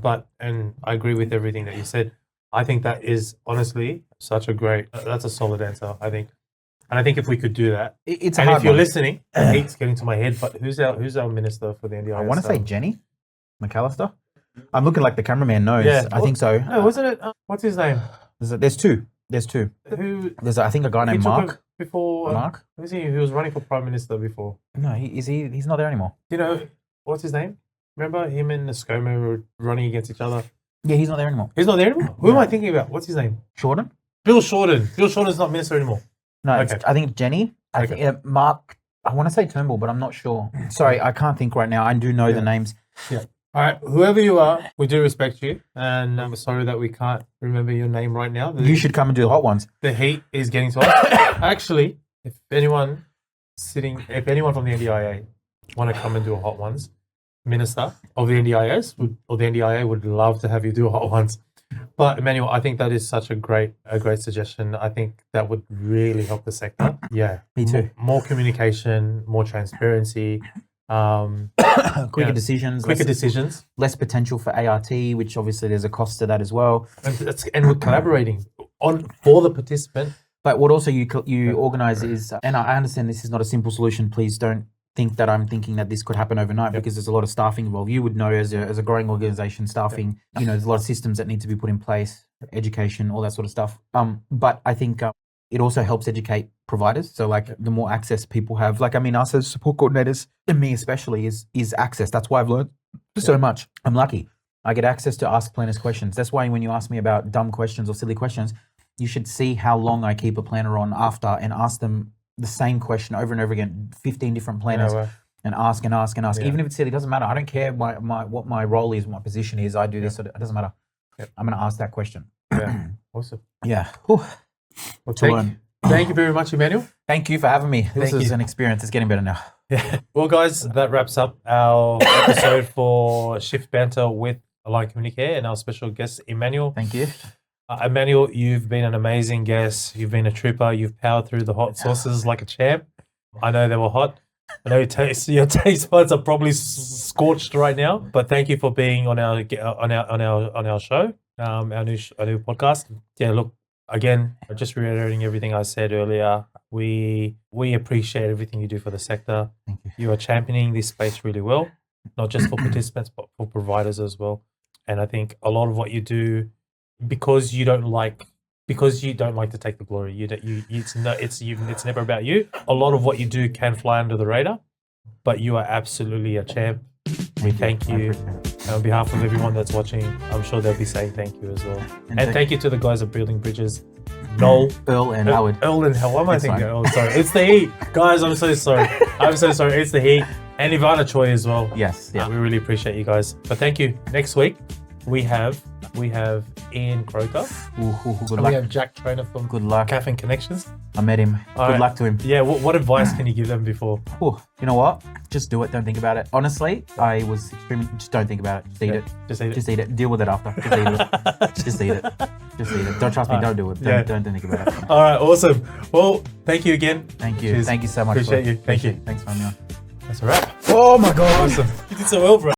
and I agree with everything that you said. I think that is honestly that's a solid answer, I think. And I think if we could do that, it's and a hard if you're one. listening, it's getting to my head, but who's our minister for the NDIS? I want to say Jenny McAllister. I'm looking like the cameraman knows. Yeah. I think so. No, wasn't it? What's his name? There's two. Who? There's I think a guy named Mark. Before Mark? Who's he? He was running for prime minister before. No, he's not there anymore. You know, what's his name? Remember him and Nascomo were running against each other? Yeah, he's not there anymore. He's not there anymore? Who am I thinking about? What's his name? Shorten? Bill Shorten. Bill Shorten's not minister anymore. No, Okay. I think it's Jenny. I think Mark, I want to say Turnbull, but I'm not sure. Sorry, I can't think right now. I do know the names. Yeah. All right, whoever you are, we do respect you, and I'm sorry that we can't remember your name right now. You should come and do the hot ones. The heat is getting to us. Actually, if anyone from the NDIA want to come and do a hot ones, minister of the NDIS or the NDIA would love to have you do a hot ones. But Emmanuel, I think that is such a great suggestion. I think that would really help the sector. Yeah, Me too. More communication, more transparency. Quicker decisions, less potential for ART, which obviously there's a cost to that as well. And we're collaborating for the participant. But what also you organize is, and I understand this is not a simple solution. Please don't think that I'm thinking that this could happen overnight because there's a lot of staffing involved. You would know as a growing organization, staffing, there's a lot of systems that need to be put in place, education, all that sort of stuff. But I think it also helps educate providers. So like the more access people have, like, I mean, us as support coordinators, and me especially, is access. That's why I've learned so much. I'm lucky. I get access to ask planners questions. That's why when you ask me about dumb questions or silly questions, you should see how long I keep a planner on after and ask them the same question over and over again, 15 different planners. Yeah, right. And ask and ask and ask. Yeah. Even if it's silly, it doesn't matter. I don't care what my role is, what my position is. I do this. It doesn't matter. Yep. I'm going to ask that question. Yeah. Awesome. Yeah. Whew. Well, thank you very much, Emanuel. Thank you for having me. This Thank is you. an experience. It's getting better now. Yeah. Well, guys, that wraps up our episode for Shift Banter with Align Communicare and our special guest, Emanuel. Thank you. Emmanuel, you've been an amazing guest. You've been a trooper. You've powered through the hot sauces like a champ. I know they were hot. I know your taste buds are probably scorched right now. But thank you for being on our show, our new podcast. Yeah, look, again, just reiterating everything I said earlier. We appreciate everything you do for the sector. Thank you. You are championing this space really well, not just for participants but for providers as well. And I think a lot of what you do, because you don't like to take the glory. It's never about you. A lot of what you do can fly under the radar, but you are absolutely a champ. We thank you. And on behalf of everyone that's watching, I'm sure they'll be saying thank you as well. And thank you to the guys at Building Bridges, Noel, Earl and Howard. Earl and Howard. What am I thinking? fine. Oh, sorry. It's the heat. Guys, I'm so sorry. I'm so sorry. It's the heat. And Ivania Choi as well. Yes. Yeah. We really appreciate you guys. But thank you. Next week, we have Ian Croker. Good And luck. we have Jack Trainer from Good luck. Caffeine Connections. I met him. All Good right. luck to him. Yeah, what advice can you give them before? Ooh, you know what? Just do it. Don't think about it. Honestly, I was extremely. Just don't think about it. Just eat it. Just eat it. Just eat it. Deal with it after. Just eat it. Just eat it. Just eat it. Don't trust me. Don't do it. Don't think about it. All right, awesome. Well, thank you again. Thank you. Cheers. Thank you so much. Appreciate you. Thank you. Thanks for having me on. That's a wrap. Oh my God. Awesome. You did so well, bro.